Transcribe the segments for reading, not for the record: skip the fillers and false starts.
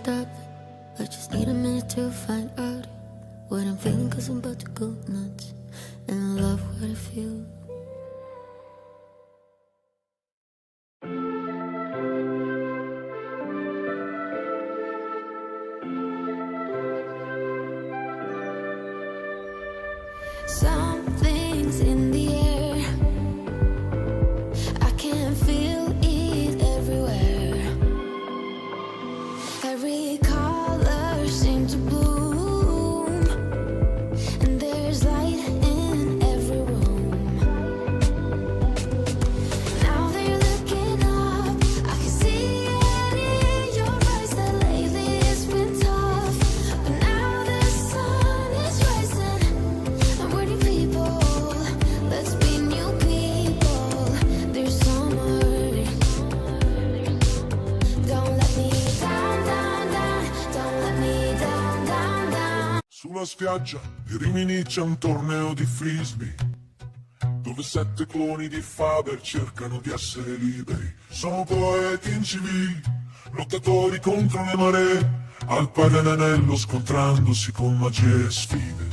stop. I just need a minute to find out what I'm feeling, 'cause I'm about to go nuts. And I love what I feel. Something's in the air. I can feel it everywhere. Every color seems to bloom, and there's light in every room. Now they're looking up, I can see it in your eyes that lately it's been tough. But now the sun is rising, and we're new people. Let's be new people. There's summer. Don't let me down, down, down. Don't let me down, down, down. Sulla spiaggia di Rimini c'è un torneo di Frisbee, dove 7 cloni di Faber cercano di essere liberi. Sono poeti incivili, lottatori contro le maree, al Paganello scontrandosi con magie e sfide.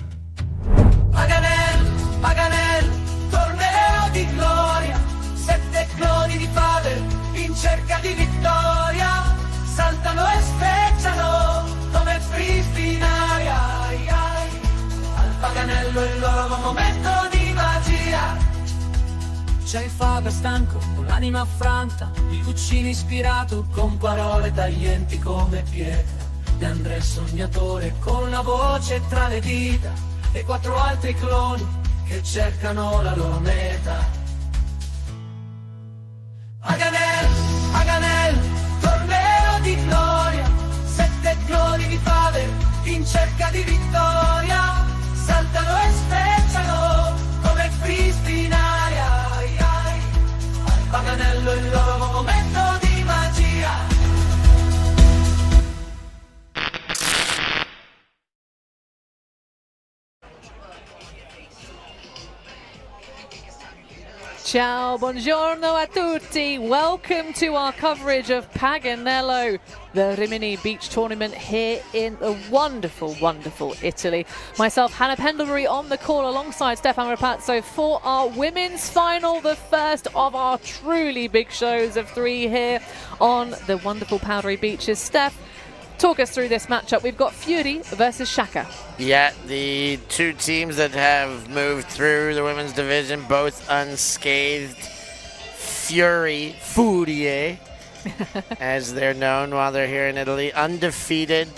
Paganello, Paganello, torneo di gloria, 7 cloni di Faber in cerca di vittoria, saltano e specciano come Frisbee in aria. Ai, ai. Al Paganello il loro momento di magia. C'è il Faber stanco, con l'anima affranta, il Guccini ispirato con parole taglienti come pietra, De André il sognatore con la voce tra le dita, e 4 altri cloni che cercano la loro meta. Paganello, Paganello, torneo di gloria, 7 cloni di Faber in cerca di vittoria, saltano e specciano come Frisbee in aria. Ai, ai. Al Paganello il loro momento di magia. Ciao, buongiorno a tutti. Welcome to our coverage of Paganello, the Rimini Beach tournament here in the wonderful, wonderful Italy. Myself, Hannah Pendlebury, on the call alongside Stefan Rapazzo for our women's final, the first of our truly big shows of 3 here on the wonderful powdery beaches. Steph, talk us through this matchup. We've got Furie versus SHAKA. Yeah, the 2 teams that have moved through the women's division, both unscathed. Furie, as they're known while they're here in Italy, undefeated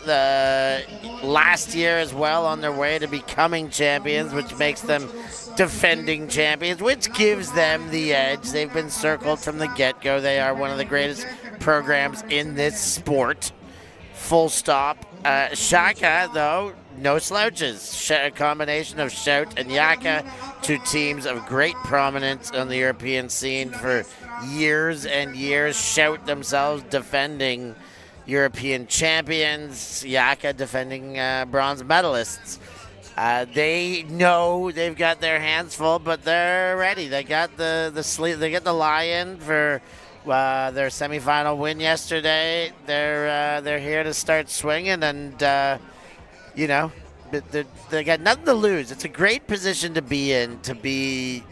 last year as well, on their way to becoming champions, which makes them defending champions, which gives them the edge. They've been circled from the get-go. They are one of the greatest programs in this sport. Full stop. SHAKA, though, no slouches. A combination of Shout and Yaka, 2 teams of great prominence on the European scene for years and years. Shout themselves defending European champions, Yaka defending bronze medalists. They know they've got their hands full, but they're ready. They got they get the lie-in for their semifinal win yesterday. They're here to start swinging, and you know, they got nothing to lose. It's a great position to be in, to be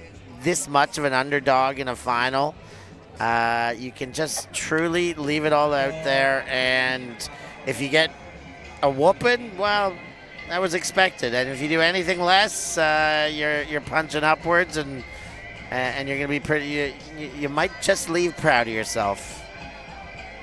this much of an underdog in a final. You can just truly leave it all out there, and if you get a whooping, well, that was expected. And if you do anything less, you're punching upwards, and you're going to be pretty. You might just leave proud of yourself.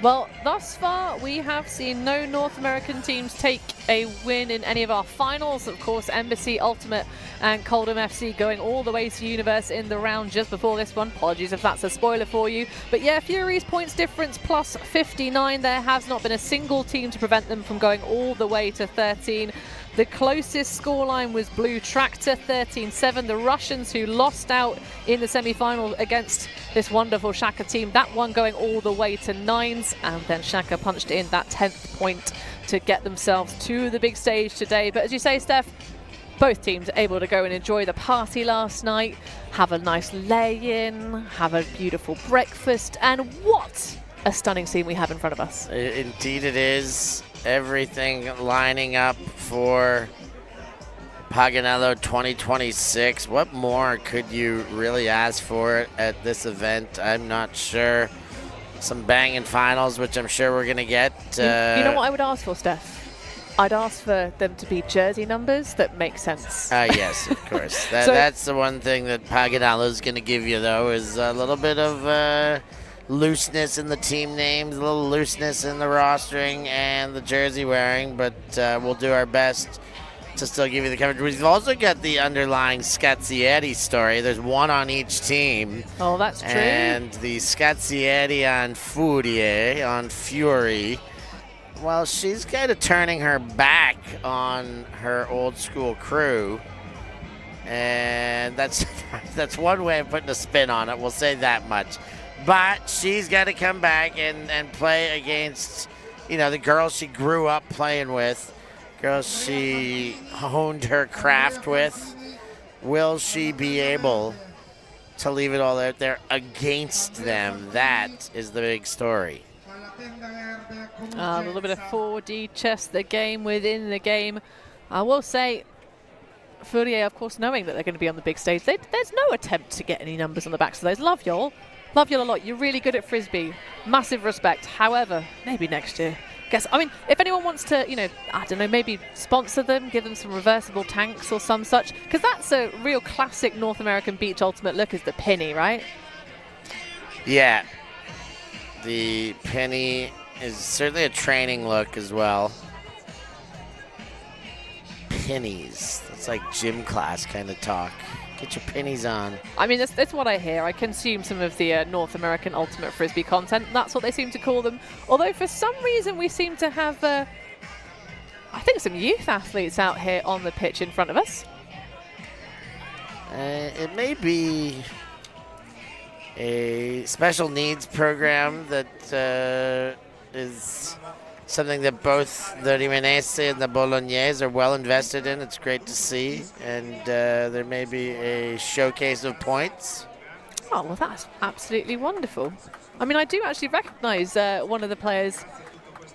Well, thus far, we have seen no North American teams take a win in any of our finals. Of course, Embassy, Ultimate, and Coldham FC going all the way to Universe in the round just before this one. Apologies if that's a spoiler for you. But yeah, Furie's points difference plus 59. There has not been a single team to prevent them from going all the way to 13. The closest scoreline was Blue Tractor, 13-7. The Russians, who lost out in the semi-final against this wonderful SHAKA team, that one going all the way to 9s, and then SHAKA punched in that 10th point to get themselves to the big stage today. But as you say, Steph, both teams are able to go and enjoy the party last night, have a nice lay-in, have a beautiful breakfast, and what a stunning scene we have in front of us. Indeed it is. Everything lining up for Paganello 2026. What more could you really ask for at this event? I'm not sure. Some banging finals, which I'm sure we're going to get. You know what I would ask for, Steph? I'd ask for them to be jersey numbers that make sense. Yes, of course. That's the one thing that Paganello is going to give you, though, is a little bit of looseness in the team names, a little looseness in the rostering and the jersey wearing, but we'll do our best to still give you the coverage. We've also got the underlying Scazietti story. There's one on each team. Oh, that's true. And the Scazietti on Furie, well, she's kind of turning her back on her old school crew. And that's one way of putting a spin on it. We'll say that much. But she's got to come back and play against, the girls she grew up playing with, girls she honed her craft with. Will she be able to leave it all out there against them? That is the big story. A little bit of 4D chess, the game within the game. I will say, Furie, of course, knowing that they're going to be on the big stage, there's no attempt to get any numbers on the backs of those. Love y'all. Love y'all a lot. You're really good at Frisbee. Massive respect. However, maybe next year. If anyone wants to, I don't know, maybe sponsor them, give them some reversible tanks or some such, because that's a real classic North American beach ultimate look, is the penny, right? Yeah. The penny is certainly a training look as well. Pennies. That's like gym class kind of talk. Get your pennies on. I mean, that's what I hear. I consume some of the North American Ultimate Frisbee content. That's what they seem to call them. Although for some reason we seem to have, I think, some youth athletes out here on the pitch in front of us. It may be a special needs program that is something that both the Riminese and the Bolognese are well invested in. It's great to see. And there may be a showcase of points. Oh, well, that's absolutely wonderful. I mean, I do actually recognize one of the players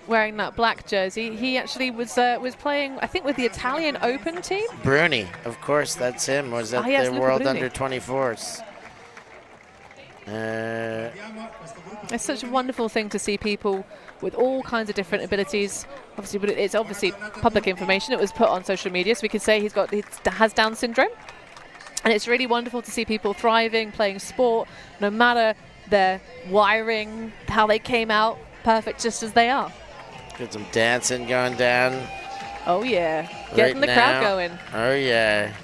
wearing that black jersey. He actually was playing, I think, with the Italian Open team. Bruni, of course, that's him. Was at the World Under 24s. It's such a wonderful thing to see people with all kinds of different abilities. Obviously, but it's obviously public information. It was put on social media, so we can say he has Down syndrome. And it's really wonderful to see people thriving, playing sport, no matter their wiring, how they came out, perfect just as they are. Get some dancing going down. Oh, yeah. Getting the crowd going. Oh, yeah.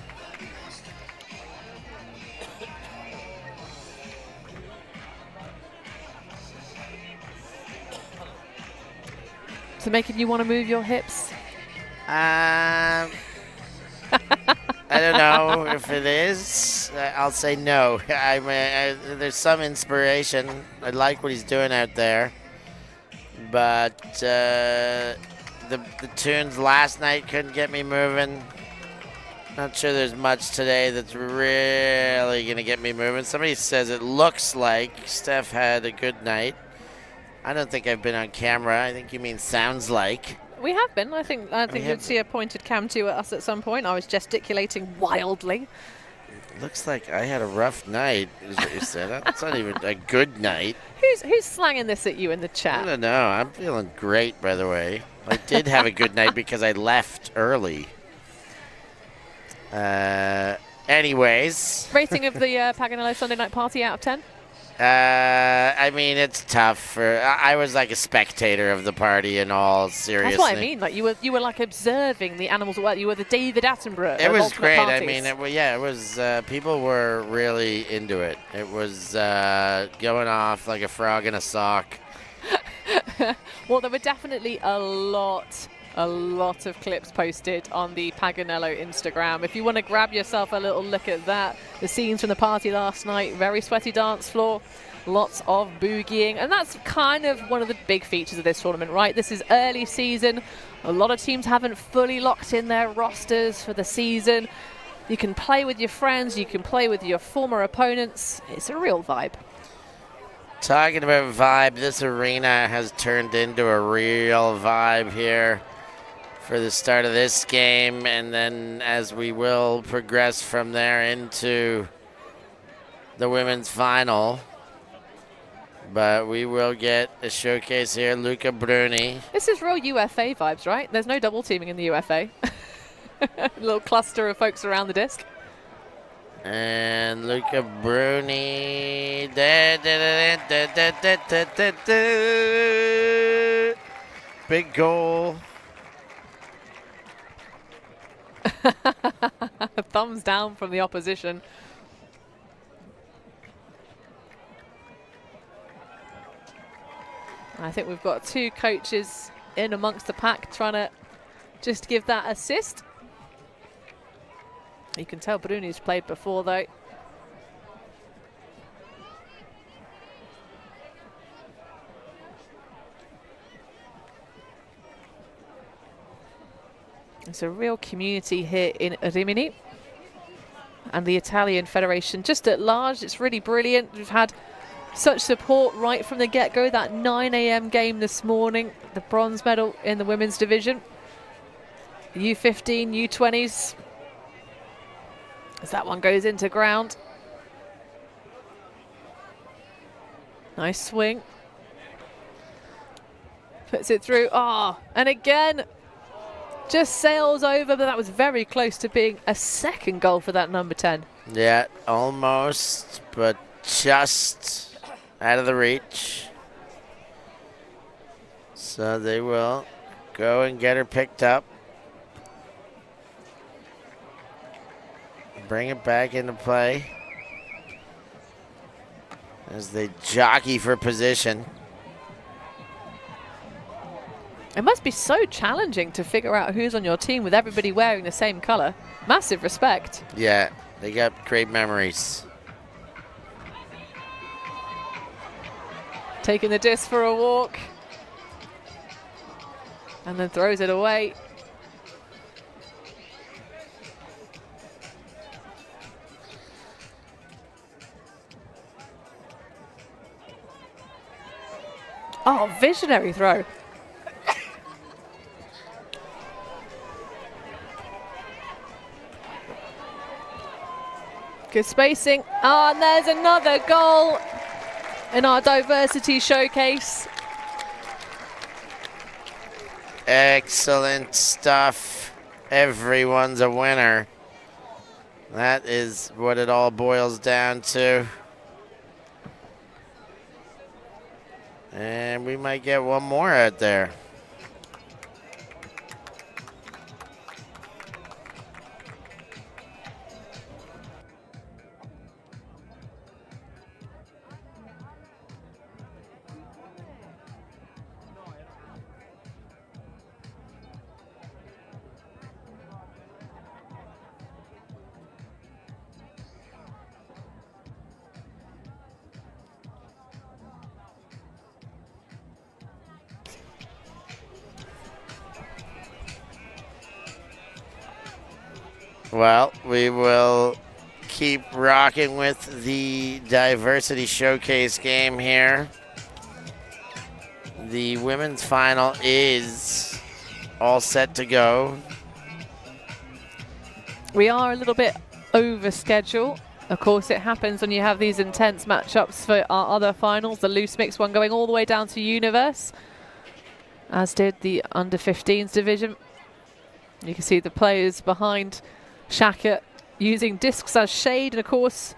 So making you want to move your hips? I don't know if it is. I'll say no. There's some inspiration. I like what he's doing out there. But the tunes last night couldn't get me moving. Not sure there's much today that's really going to get me moving. Somebody says it looks like Steph had a good night. I don't think I've been on camera. I think you mean sounds like. We have been. I think you'd see a pointed cam to us at some point. I was gesticulating wildly. Looks like I had a rough night, is what you said. That's not even a good night. Who's slanging this at you in the chat? I don't know. I'm feeling great, by the way. I did have a good night because I left early. Anyways. Rating of the Paganello Sunday night party out of 10? I mean, it's tough. I was like a spectator of the party in all seriousness. That's what I mean. Like you were like observing the animals at work. You were the David Attenborough. It was great. Parties. I mean, it was. People were really into it. It was going off like a frog in a sock. Well, there were definitely a lot of clips posted on the Paganello Instagram. If you want to grab yourself a little look at that, the scenes from the party last night, very sweaty dance floor, lots of boogieing, and that's kind of one of the big features of this tournament, right? This is early season. A lot of teams haven't fully locked in their rosters for the season. You can play with your friends, you can play with your former opponents. It's a real vibe. Talking about vibe, this arena has turned into a real vibe here for the start of this game, and then as we will progress from there into the women's final. But we will get a showcase here. Luca Bruni. This is real UFA vibes, right? There's no double teaming in the UFA. A little cluster of folks around the disc. And Luca Bruni. Big goal. Thumbs down from the opposition. I think we've got 2 coaches in amongst the pack trying to just give that assist. You can tell Bruni's played before though. It's a real community here in Rimini. And the Italian Federation just at large, it's really brilliant. We've had such support right from the get-go. That 9 a.m. game this morning, the bronze medal in the women's division. U15, U20s. As that one goes into ground. Nice swing. Puts it through. Ah, and again, just sails over, but that was very close to being a second goal for that number 10. Yeah, almost, but just out of the reach. So they will go and get her picked up. Bring it back into play as they jockey for position. It must be so challenging to figure out who's on your team with everybody wearing the same color. Massive respect. Yeah, they got great memories. Taking the disc for a walk. And then throws it away. Oh, visionary throw. Good spacing. Oh, and there's another goal in our diversity showcase. Excellent stuff. Everyone's a winner. That is what it all boils down to. And we might get one more out there. Well, we will keep rocking with the diversity showcase game here. The women's final is all set to go. We are a little bit over schedule. Of course, it happens when you have these intense matchups for our other finals. The loose mix one going all the way down to Universe, as did the under 15s division. You can see the players behind SHAKA using discs as shade, and of course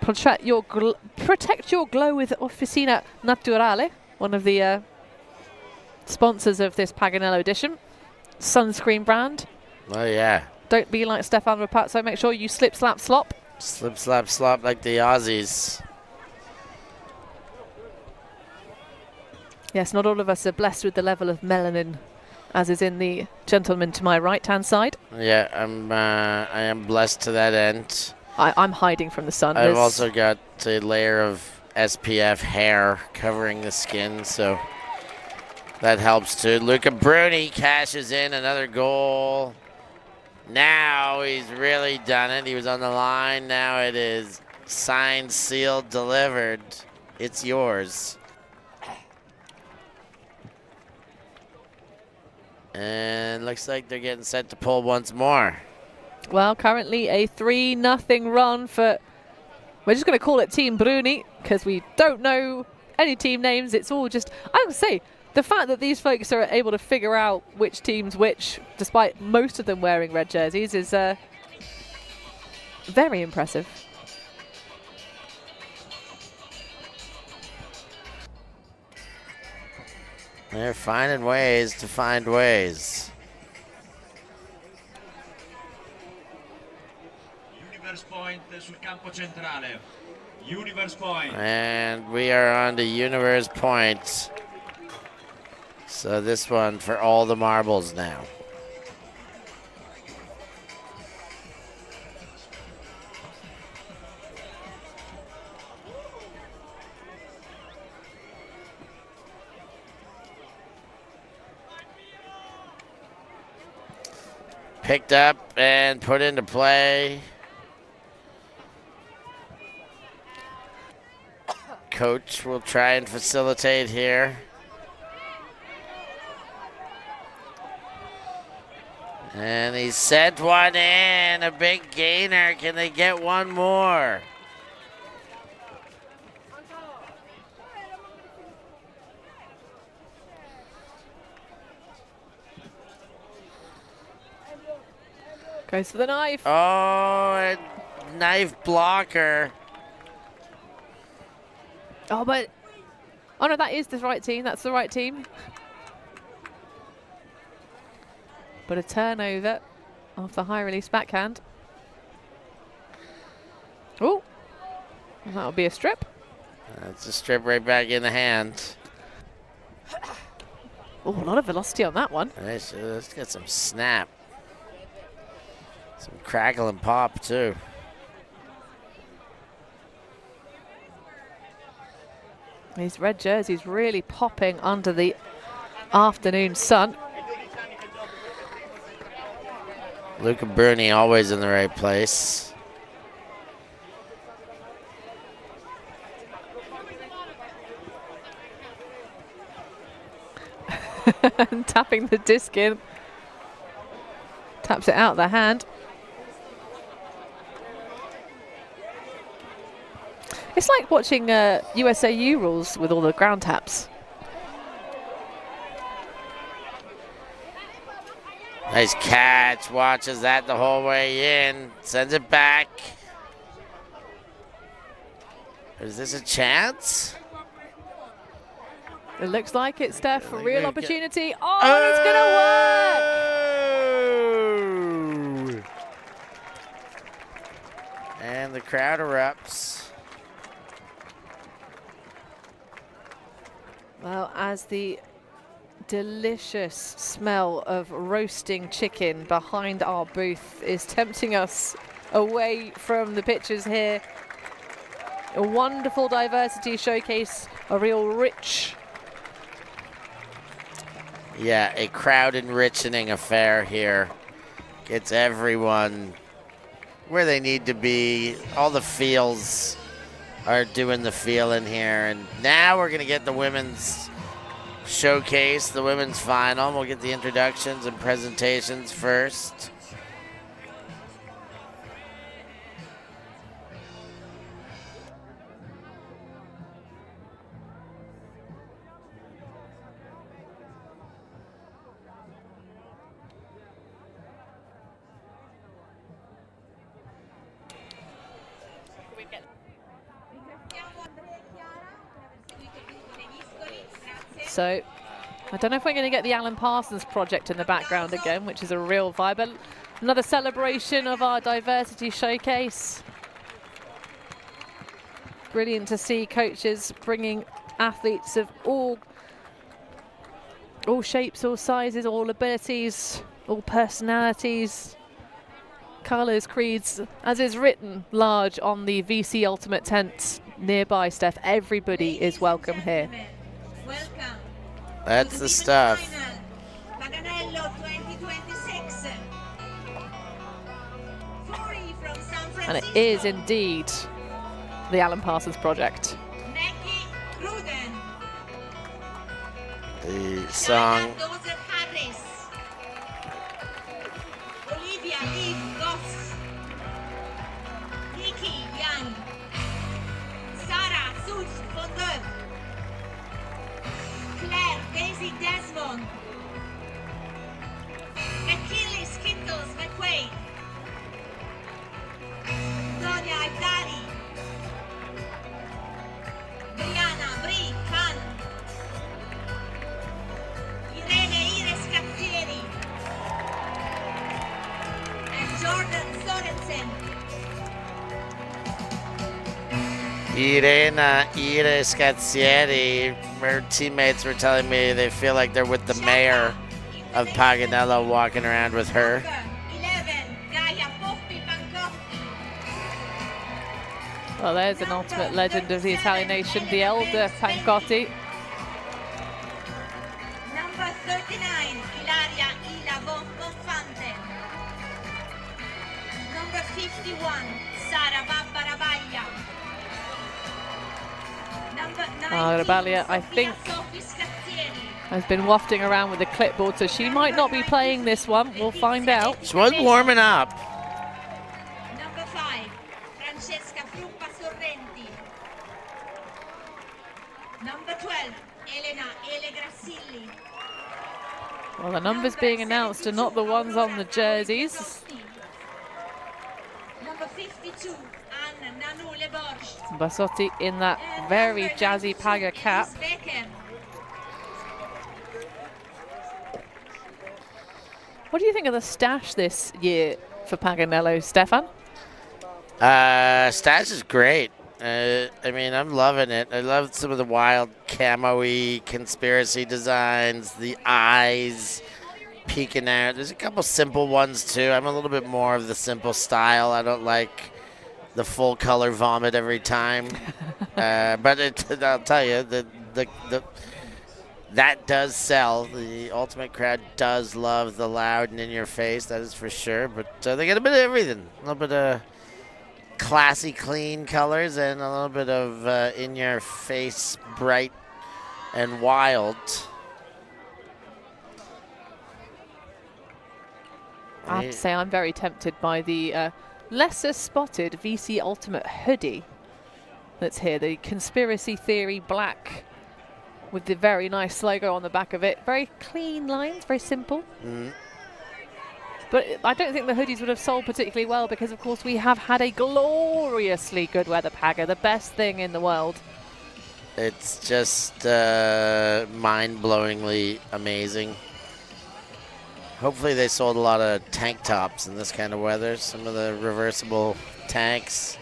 protect your glow with Officina Naturale, one of the sponsors of this Paganello edition sunscreen brand. Oh yeah, don't be like Stefan Rapazzo, make sure you slip slap slop like the Aussies. Yes, not all of us are blessed with the level of melanin as is in the gentleman to my right-hand side. Yeah, I am blessed to that end. I'm hiding from the sun. I've also got a layer of SPF hair covering the skin, so that helps too. Luca Bruni cashes in another goal. Now he's really done it. He was on the line. Now it is signed, sealed, delivered. It's yours. And looks like they're getting set to pull once more. Well, currently a 3-0 run for, we're just going to call it Team Bruni because we don't know any team names. It's all just, I would say, the fact that these folks are able to figure out which team's which, despite most of them wearing red jerseys, is very impressive. They're finding ways to find ways. Universe point sul campo centrale. Universe point. And we are on to Universe Point. So this one for all the marbles now. Picked up and put into play. Coach will try and facilitate here. And he sent one in, a big gainer. Can they get one more? Goes for the knife. Oh, a knife blocker. Oh, but, oh no, that is the right team. That's the right team. But a turnover off the high release backhand. Oh, that'll be a strip. That's a strip right back in the hand. Oh, a lot of velocity on that one. Nice. Let's get some snap. Some crackle and pop, too. These red jerseys really popping under the afternoon sun. Luca Bruni always in the right place. Tapping the disc in. Taps it out the hand. It's like watching USAU rules with all the ground taps. Nice catch. Watches that the whole way in. Sends it back. Is this a chance? It looks like it's Steph for real opportunity. Oh, it's going to work! And the crowd erupts. Well, as the delicious smell of roasting chicken behind our booth is tempting us away from the pictures here. A wonderful diversity showcase, a real rich. Yeah, a crowd enriching affair here. Gets everyone where they need to be. All the feels are doing the feeling here. And now we're going to get the women's showcase, the women's final. We'll get the introductions and presentations first. So, I don't know if we're going to get the Alan Parsons project in the background again, which is a real vibe. But another celebration of our diversity showcase. Brilliant to see coaches bringing athletes of all shapes, all sizes, all abilities, all personalities, colours, creeds, as is written large on the VC Ultimate tent nearby, Steph. Everybody is welcome here. Welcome. That's the stuff. Paganello 2026. Furie from San Francisco. And it is indeed the Alan Parsons project. Neki The song. Dozer Harris. Olivia Eve Goss. Nikki Young. Sarah Suze Fondeur. Claire Daisy Desmond. Achille Skittles McQuaid. Sonia Aydari. Brianna Brie Khan. Irene Ires Cazzieri. And Jordan Sorensen. Irene Iris Cazzieri. Her teammates were telling me they feel like they're with the mayor of Paganello walking around with her. 11, Gaia Poppi Pancotti. Well, there's an ultimate legend of the Italian nation, the elder Pancotti. Number 39, Ilaria Ila Bonfante. Number 51, Sara Barbara Baglia. Number 19, Baglia, I think, Sophie Scazzieri. has been wafting around with the clipboard, so she might not be playing this one. We'll find out. She was warming up. Number 5, Francesca Fruppa Sorrenti. Number 12, Elena Ele Grassilli. Well, the numbers being announced are not the ones on the jerseys. Number 52, Anna Nanule Borsch. Bassotti in that very jazzy Paga cap. What do you think of the stash this year for Paganello, Stefan? Stash is great. I mean, I'm loving it. I love some of the wild camo-y conspiracy designs, the eyes peeking out. There's a couple simple ones, too. I'm a little bit more of the simple style. I don't like the full color vomit every time. But I'll tell you, that does sell. The Ultimate crowd does love the loud and in-your-face, that is for sure. But they get a bit of everything. A little bit of classy, clean colors and a little bit of in-your-face, bright and wild. I have to say, I'm very tempted by the lesser spotted VC Ultimate hoodie that's here. The conspiracy theory black with the very nice logo on the back of it. Very clean lines, very simple. But I don't think the hoodies would have sold particularly well because, of course, we have had a gloriously good weather Paga, the best thing in the world. It's just mind-blowingly amazing. Hopefully they sold a lot of tank tops in this kind of weather. Some of the reversible tanks.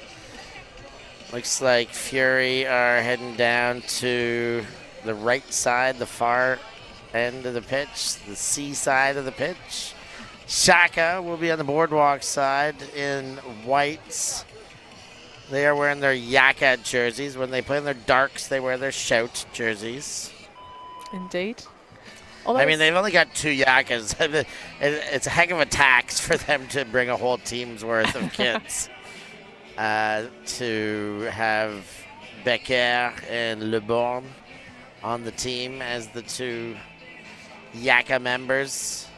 Looks like Furie are heading down to the right side, the far end of the pitch, the C side of the pitch. SHAKA will be on the boardwalk side in whites. They are wearing their Yaka jerseys. When they play in their darks, they wear their Shout jerseys. Indeed. I mean, they've only got 2 Yakas. It's a heck of a tax for them to bring a whole team's worth of kits. To have Becker and Le Bon on the team as the 2 Yaka members.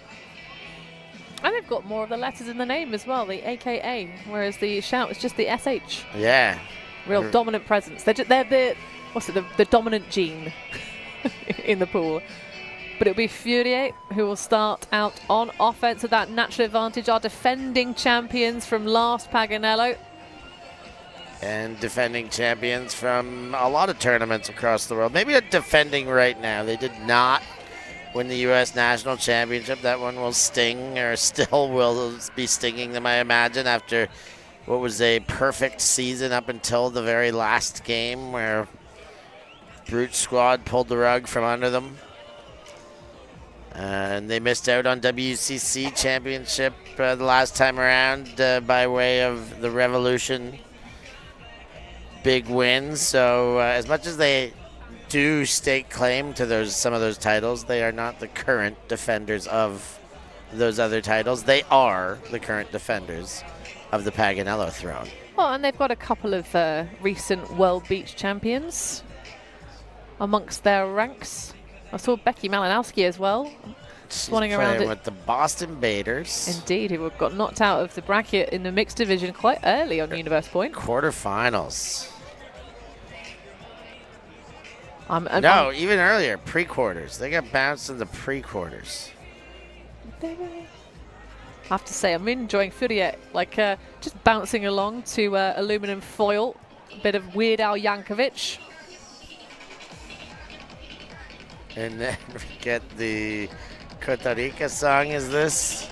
And they've got more of the letters in the name as well, the AKA, whereas the Shout is just the SH. Yeah. Real dominant presence. They're the dominant gene in the pool. But it'll be Furie who will start out on offense with that natural advantage. Our defending champions from last Paganello. And defending champions from a lot of tournaments across the world. Maybe not defending right now. They did not win the U.S. National Championship. That one will sting, or still will be stinging them, I imagine, after what was a perfect season up until the very last game where Brute Squad pulled the rug from under them. And they missed out on WCC Championship the last time around by way of the Revolution big wins. So as much as they do stake claim to some of those titles, they are not the current defenders of those other titles. They are the current defenders of the Paganello throne. Well, and they've got a couple of recent World Beach champions amongst their ranks. I saw Becky Malinowski as well. She's Swanning around playing it. with the Boston Baiters. Indeed, who got knocked out of the bracket in the mixed division quite early on Universe Point. Quarterfinals. No, even earlier, pre-quarters. They got bounced in the pre-quarters. I have to say, I'm enjoying Furie, like just bouncing along to aluminum foil. A bit of Weird Al Yankovic. And then we get the Costa Rica song, is this?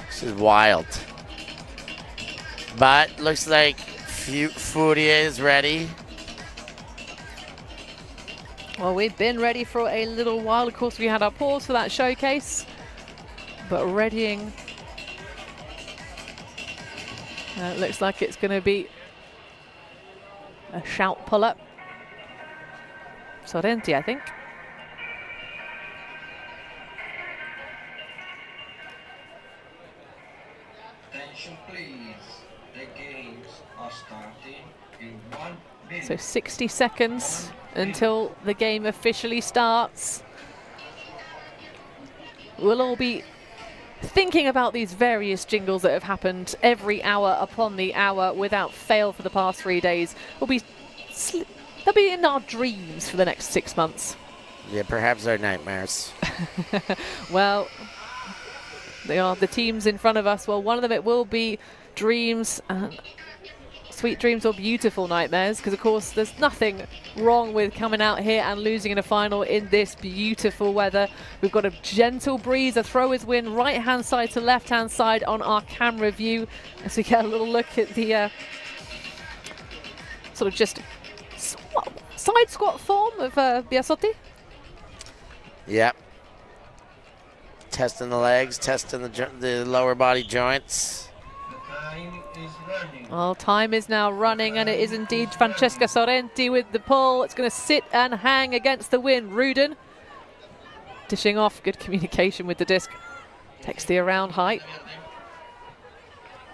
This is wild. But looks like Furie is ready. Well, we've been ready for a little while. Of course, we had our pause for that showcase. But readying. It looks like it's going to be a shout pull-up. Sorrenti, I think. Attention please, the games are starting in 1 minute. So 60 seconds until the game officially starts. We'll all be thinking about these various jingles that have happened every hour upon the hour without fail for the past 3 days. They'll be in our dreams for the next 6 months. Yeah, perhaps our nightmares. Well, they are the teams in front of us. Well, one of them, it will be dreams, sweet dreams or beautiful nightmares, because of course there's nothing wrong with coming out here and losing in a final in this beautiful weather. We've got a gentle breeze, a thrower's win, right hand side to left hand side on our camera view, as we get a little look at the sort of just side squat form of Biasotti. Yep. Testing the legs, testing the lower body joints. Time is running. Well, time is now running, and it is indeed Francesca Sorrenti with the pull. It's going to sit and hang against the wind. Rudin dishing off, good communication with the disc. Takes the around height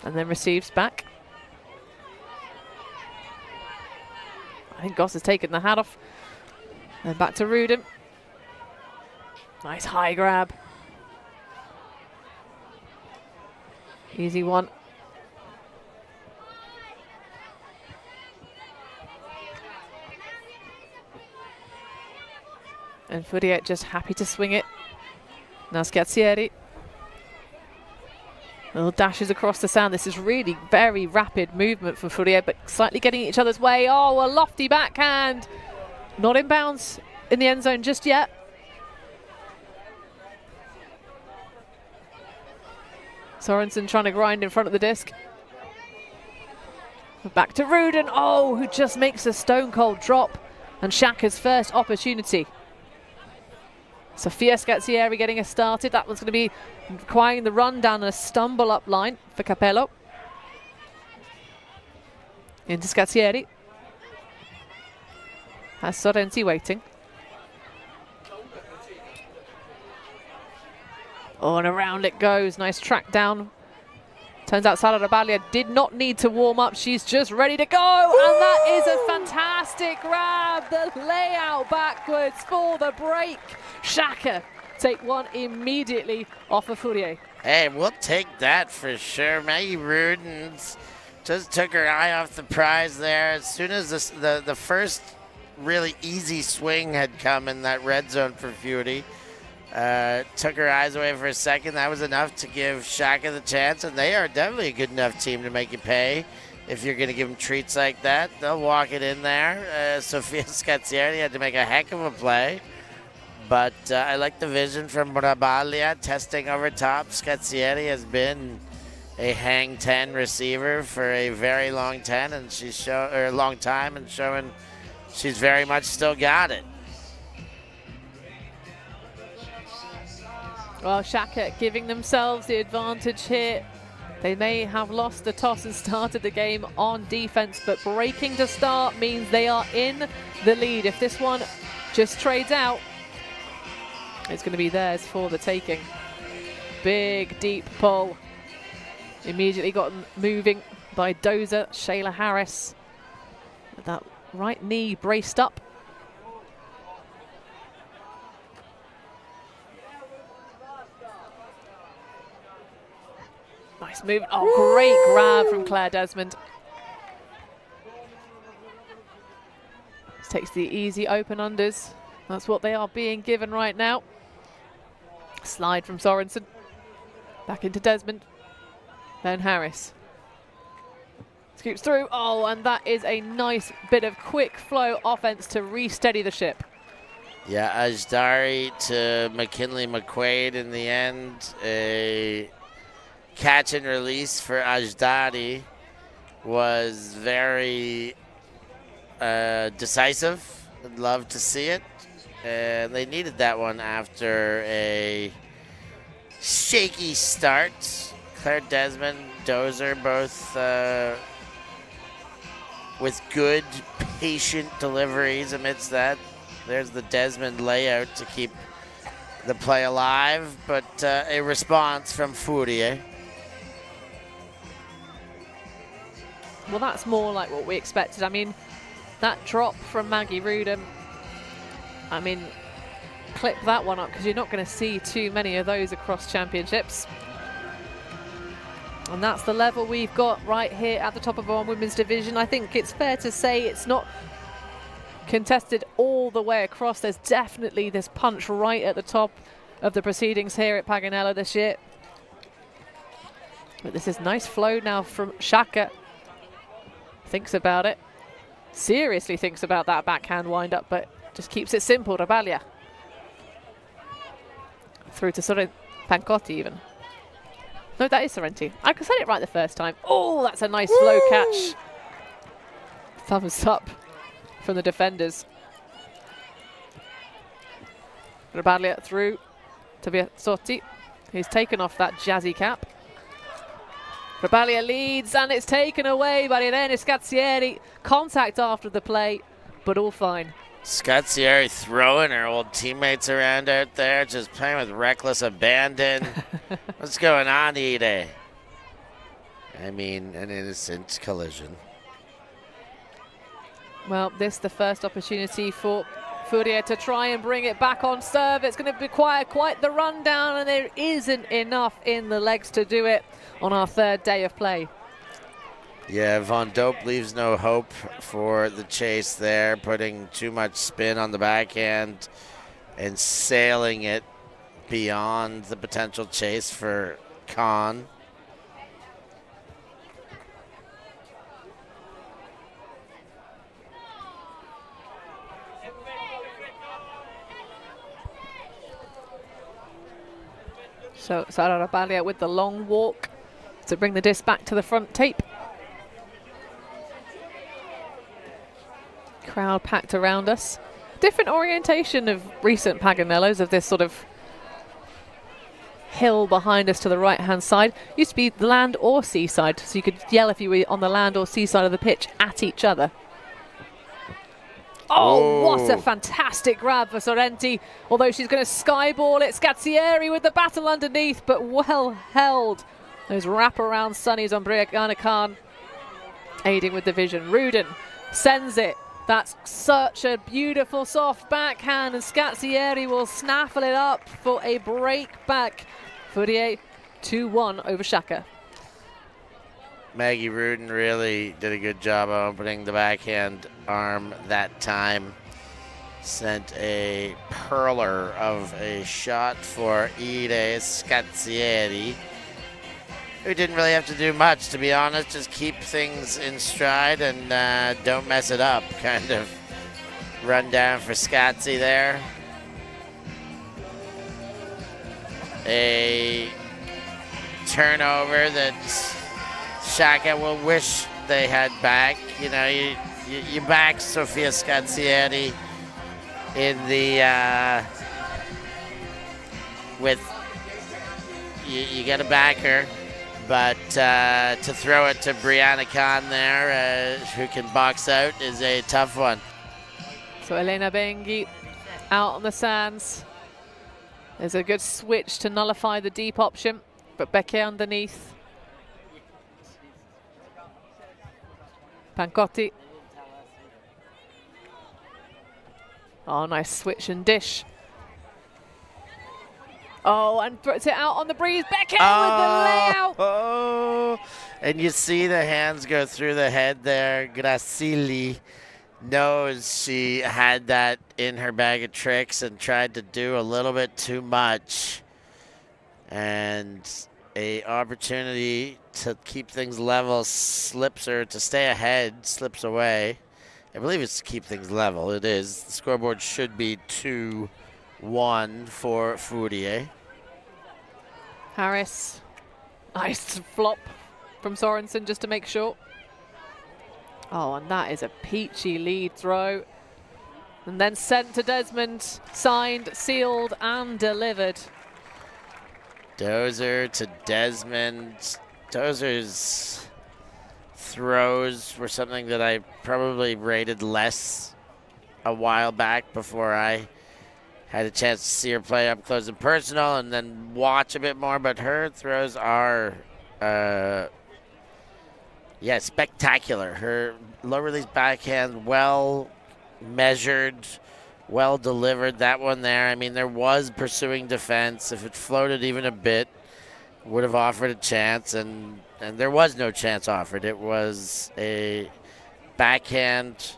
and then receives back. I think Goss has taken the hat off. Then back to Rudin. Nice high grab. Easy one. And Furie just happy to swing it. Now Scazzieri. Little dashes across the sand. This is really very rapid movement from Furie, but slightly getting each other's way. Oh, a lofty backhand. Not in bounds in the end zone just yet. Sorensen trying to grind in front of the disc. Back to Rudin. Oh, who just makes a stone cold drop. And Shaka's first opportunity. Sofia Scazzieri getting us started. That one's going to be requiring the run down a stumble up line for Capello. Into Scazzieri. Has Sorrenti waiting. Oh, and around it goes. Nice track down. Turns out Sara Rabaglia did not need to warm up. She's just ready to go. And that is a fantastic grab. The layout backwards for the break. Shaka take one immediately off of Furie. Hey, we'll take that for sure. Maggie Rudin just took her eye off the prize there. As soon as the first really easy swing had come in that red zone for Furie, took her eyes away for a second. That was enough to give Shaka the chance, and they are definitely a good enough team to make you pay. If you're going to give them treats like that, they'll walk it in there. Sofia Scazzieri had to make a heck of a play, but I like the vision from Rabaglia testing over top. Scazzieri has been a hang 10 receiver for a very long 10, and she's long time, and showing she's very much still got it. Well, Shaka giving themselves the advantage here. They may have lost the toss and started the game on defense, but breaking to start means they are in the lead. If this one just trades out, it's going to be theirs for the taking. Big, deep pull. Immediately gotten moving by Dozer, Shayla Harris. With that right knee braced up. Nice move. Oh, great grab from Claire Desmond. This takes the easy open unders. That's what they are being given right now. Slide from Sorensen. Back into Desmond. Then Harris. Scoops through. Oh, and that is a nice bit of quick flow offense to re-steady the ship. Yeah, Ajdari to McKinley McQuaid in the end. A catch and release for Ajdari was very decisive. I'd love to see it. And they needed that one after a shaky start. Claire Desmond, Dozer, both with good, patient deliveries amidst that. There's the Desmond layout to keep the play alive, but a response from Furie. Well, that's more like what we expected. I mean, that drop from Maggie Rudin, I mean, clip that one up because you're not going to see too many of those across championships. And that's the level we've got right here at the top of our women's division. I think it's fair to say it's not contested all the way across. There's definitely this punch right at the top of the proceedings here at Paganello this year. But this is nice flow now from SHAKA. Thinks about it. Seriously thinks about that backhand wind up, but just keeps it simple. Rabalia. Through to Pancotti even. No, that is Sorrenti. I said it right the first time. Oh, that's a nice flow catch. Thumbs up from the defenders. Rabalia through to Biasotti, who's taken off that jazzy cap. Rabalia leads, and it's taken away by Irene Scazzieri. Contact after the play, but all fine. Scazzieri throwing her old teammates around out there, just playing with reckless abandon. What's going on, Ide? I mean, an innocent collision. Well, this is the first opportunity for Furie to try and bring it back on serve. It's going to require quite the rundown, and there isn't enough in the legs to do it on our third day of play. Yeah, Von Dope leaves no hope for the chase there, putting too much spin on the backhand and sailing it beyond the potential chase for Khan. So Sara Rabalia with the long walk to bring the disc back to the front tape. Crowd packed around us. Different orientation of recent Paganellos, of this sort of hill behind us to the right hand side. Used to be land or seaside, so you could yell if you were on the land or seaside of the pitch at each other. Oh, what a fantastic grab for Sorrenti, although she's going to skyball it. Scazzieri with the battle underneath, but well held. Those wraparound sunnies on Brianna Khan, aiding with the vision. Rudin sends it. That's such a beautiful soft backhand, and Scazzieri will snaffle it up for a break back. Furie 2-1 over SHAKA. Maggie Rudin really did a good job of opening the backhand arm that time. Sent a perler of a shot for Ide Scazzieri, who didn't really have to do much, to be honest. Just keep things in stride and don't mess it up. Kind of run down for Scazzi there. A turnover that SHAKA will wish they had back. You know, you back Sofia Scazzieri in the you get a backer, but to throw it to Brianna Khan there, who can box out, is a tough one. So Elena Bengi out on the sands. There's a good switch to nullify the deep option, but Becky underneath. Pancotti. Oh, nice switch and dish. Oh, and puts it out on the breeze. Beckett with the layout. Oh, and you see the hands go through the head there. Gracili knows she had that in her bag of tricks and tried to do a little bit too much. And a opportunity to keep things level slips her, to stay ahead, slips away. I believe it's to keep things level. It is. The scoreboard should be 2-1 for Furie. Harris. Nice flop from Sorensen just to make sure. Oh, and that is a peachy lead throw. And then sent to Desmond. Signed, sealed, and delivered. Dozer to Desmond. Dozer's throws were something that I probably rated less a while back before I had a chance to see her play up close and personal and then watch a bit more. But her throws are, spectacular. Her low release backhand, well measured, well delivered. That one there, I mean, there was pursuing defense. If it floated even a bit, would have offered a chance, and there was no chance offered. It was a backhand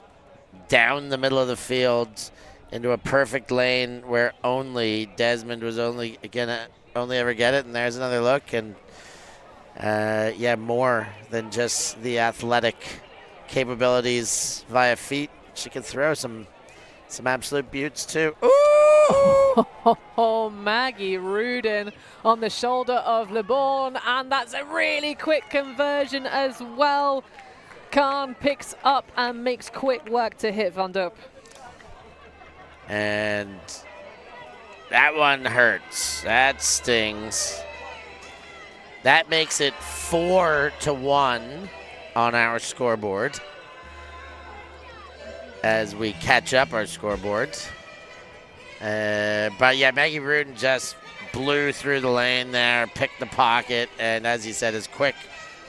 down the middle of the field into a perfect lane where only Desmond was only ever get it. And there's another look, and more than just the athletic capabilities via feet. She can throw some absolute beauts too. Ooh! Oh, Maggie Rudin on the shoulder of Le Bon, and that's a really quick conversion as well. Khan picks up and makes quick work to hit Van Doop. And that one hurts. That stings. That makes it 4-1 on our scoreboard as we catch up our scoreboards. But yeah, Maggie Rudin just blew through the lane there, picked the pocket, and as you said, as quick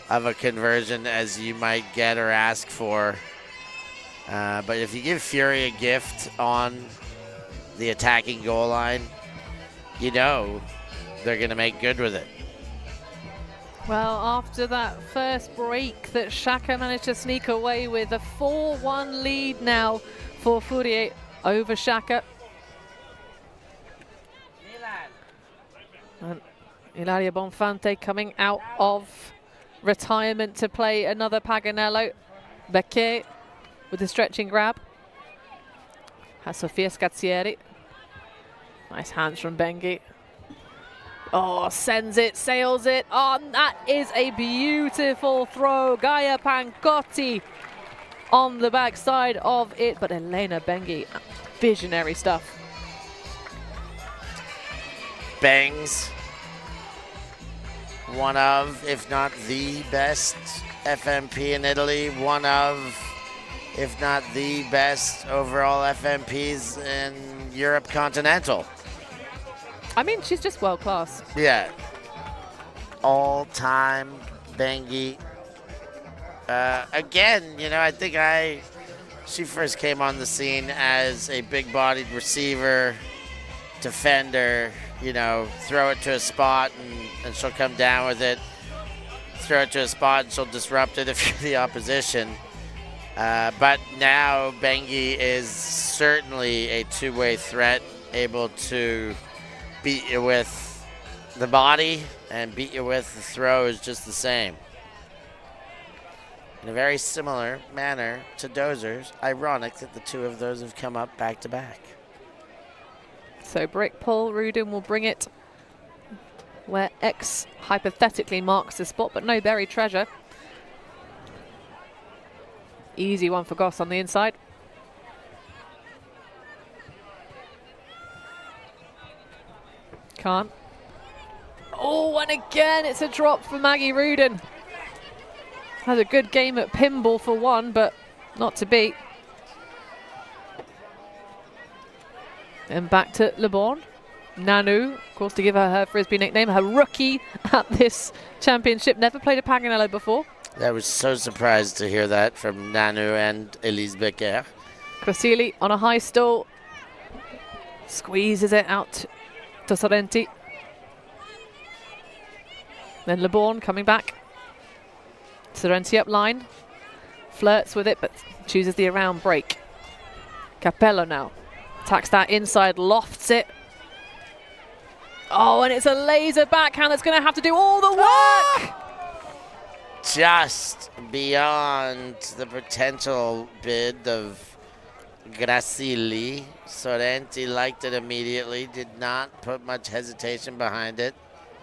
of a conversion as you might get or ask for. But if you give Furie a gift on the attacking goal line, you know they're going to make good with it. Well, after that first break that SHAKA managed to sneak away with, a 4-1 lead now for Furie over SHAKA. And Ilaria Bonfante coming out of retirement to play another Paganello. Becquet with the stretching grab. Has Sofia Scazzieri. Nice hands from Bengi. Oh, sends it, sails it. Oh, that is a beautiful throw. Gaia Pancotti on the backside of it. But Elena Bengi, visionary stuff. Bangs, one of, if not the best FMP in Italy, one of, if not the best overall FMPs in Europe continental. I mean, she's just world class. Yeah. All time Bengi. Again, you know, I think she first came on the scene as a big-bodied receiver, defender, you know, throw it to a spot and she'll come down with it. Throw it to a spot and she'll disrupt it if you're the opposition. But now Bengi is certainly a two-way threat, able to beat you with the body and beat you with the throw is just the same. In a very similar manner to Dozer's. Ironic that the two of those have come up back to back. So brick pull, Rudin will bring it where X hypothetically marks the spot, but no buried treasure. Easy one for Goss on the inside. Can't. Oh, and again it's a drop for Maggie Rudin. Had a good game at pinball for one, but not to beat. And back to Le Bon. Nanu, of course, to give her her Frisbee nickname, her rookie at this championship. Never played a Paganello before. I was so surprised to hear that from Nanu and Elise Becker. Crasili on a high stall. Squeezes it out to Sorrenti. Then LeBorn coming back. Sorrenti up line. Flirts with it, but chooses the around break. Capello now. Attacks that inside, lofts it. Oh, and it's a laser backhand that's going to have to do all the work! Just beyond the potential bid of Gracili. Sorrenti liked it immediately, did not put much hesitation behind it.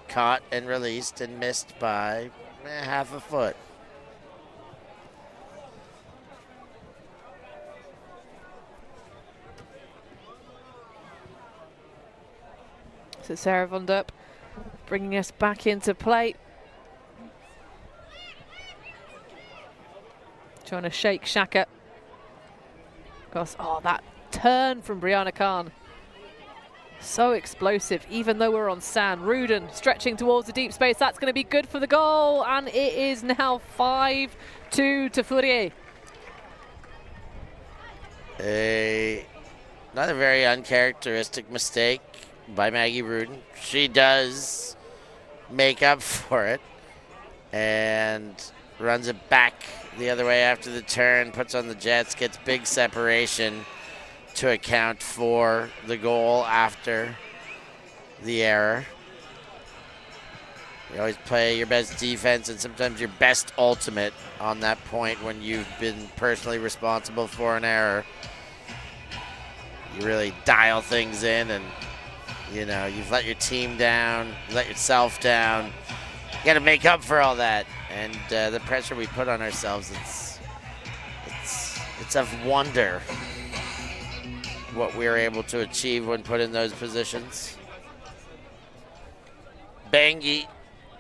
Caught and released and missed by half a foot. So Sarah von Derp bringing us back into play. Trying to shake Shaka. Gosh, oh, that turn from Brianna Khan. So explosive, even though we're on sand. Rudin stretching towards the deep space. That's going to be good for the goal. And it is now 5-2 to Furie. Another very uncharacteristic mistake by Maggie Rudin. She does make up for it and runs it back the other way after the turn, puts on the jets, gets big separation to account for the goal after the error. You always play your best defense and sometimes your best ultimate on that point when you've been personally responsible for an error. You really dial things in, and you know, you've let your team down, you let yourself down. You got to make up for all that, and the pressure we put on ourselves, it's of wonder what we were able to achieve when put in those positions. Bengi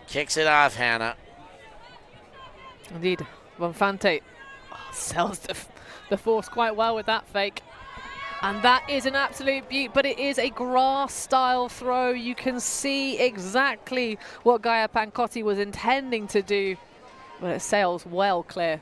kicks it off, Hannah. Indeed, Bonfante sells the force quite well with that fake. And that is an absolute beaut, but it is a grass-style throw. You can see exactly what Gaia Pancotti was intending to do, but it sails well clear.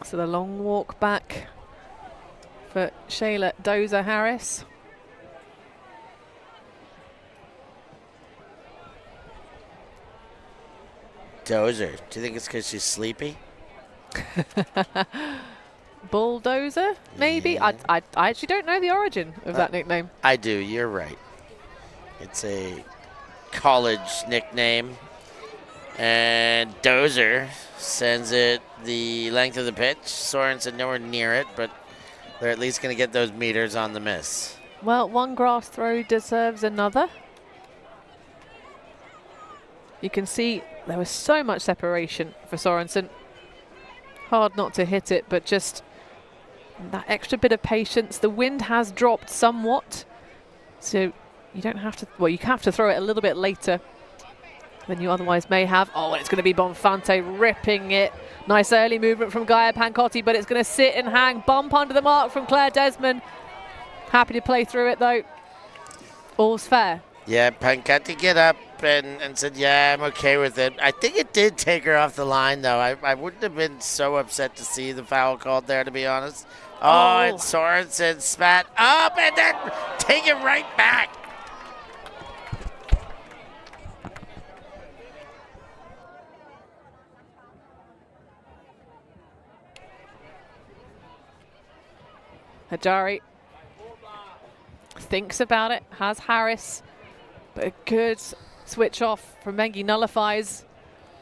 So the long walk back for Shayla Dozer Harris. Dozer. Do you think it's because she's sleepy? Bulldozer, maybe? Yeah. I actually don't know the origin of that nickname. I do, you're right. It's a college nickname. And Dozer sends it the length of the pitch. Sorensen nowhere near it, but they're at least going to get those meters on the miss. Well, one grass throw deserves another. You can see there was so much separation for Sorensen. Hard not to hit it, but just that extra bit of patience. The wind has dropped somewhat, so you don't have to, well, you have to throw it a little bit later than you otherwise may have. Oh, and it's going to be Bonfante ripping it. Nice early movement from Gaia Pancotti, but it's going to sit and hang. Bump under the mark from Claire Desmond. Happy to play through it, though. All's fair. Yeah, Pancotti get up and said, yeah, I'm okay with it. I think it did take her off the line, though. I wouldn't have been so upset to see the foul called there, to be honest. Oh, and Sorensen spat up and then take it right back. Hajari thinks about it, has Harris, but a good switch off from Mengi nullifies.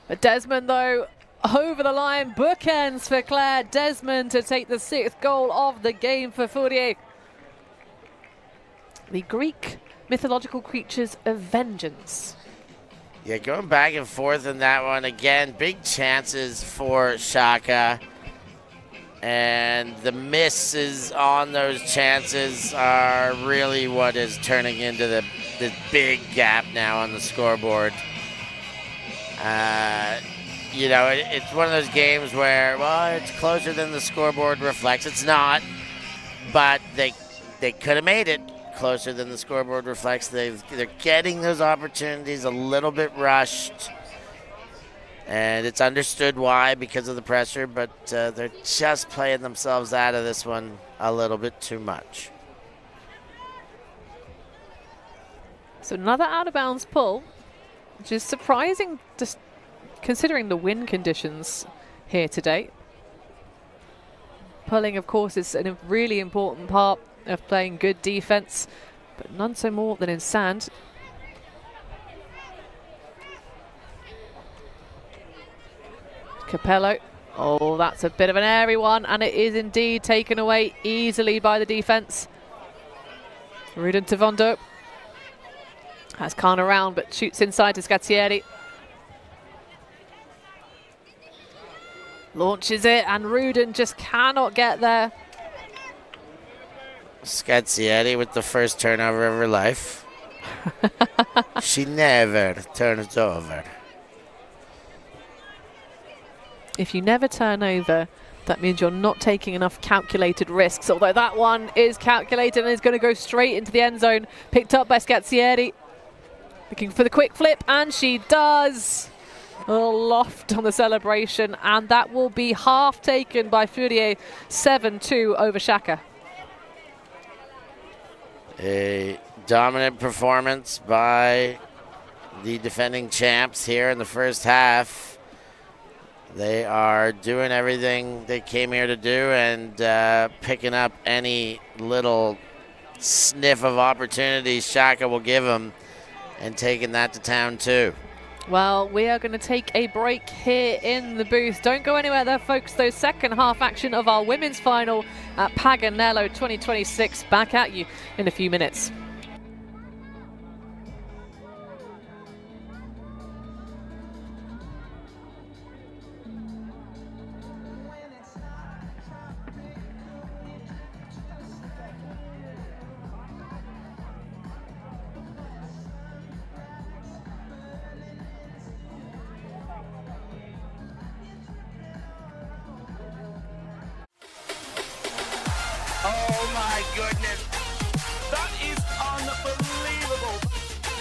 But Desmond, though, over the line, bookends for Claire Desmond to take the 6th goal of the game for Furie. The Greek mythological creatures of vengeance. Yeah, going back and forth in that one. Again, big chances for Shaka. And the misses on those chances are really what is turning into the big gap now on the scoreboard. You know, it's one of those games where, well, it's closer than the scoreboard reflects. It's not, but they could have made it. closer than the scoreboard reflects. They're getting those opportunities a little bit rushed. And it's understood why, because of the pressure, but they're just playing themselves out of this one a little bit too much. So another out-of-bounds pull, which is surprising just considering the wind conditions here today. Pulling, of course, is a really important part of playing good defense, but none so more than in sand. Capello. Oh, that's a bit of an airy one, and it is indeed taken away easily by the defense. Rudin Tavondo has Khan around, but shoots inside to Scazzieri. Launches it, and Rudin just cannot get there. Scazzieri with the first turnover of her life. She never turns over. If you never turn over, that means you're not taking enough calculated risks, although that one is calculated and is going to go straight into the end zone. Picked up by Scazzieri. Looking for the quick flip, and she does. A loft on the celebration, and that will be half taken by Furie, 7-2 over SHAKA. A dominant performance by the defending champs here in the first half. They are doing everything they came here to do and picking up any little sniff of opportunity SHAKA will give them and taking that to town too. Well, we are going to take a break here in the booth. Don't go anywhere there, folks, though. Second half action of our women's final at Paganello 2026. Back at you in a few minutes. Oh my goodness. That is unbelievable.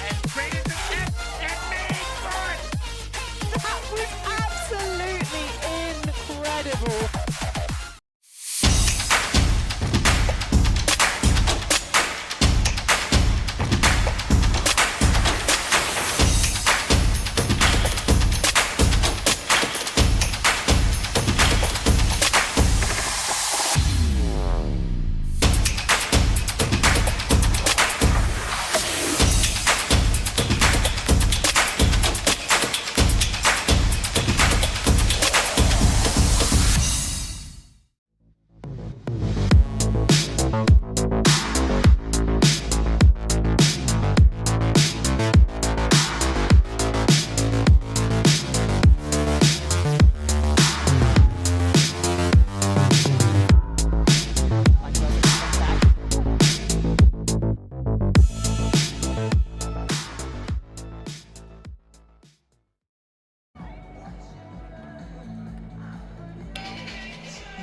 And created the shift and made for it. That was absolutely incredible.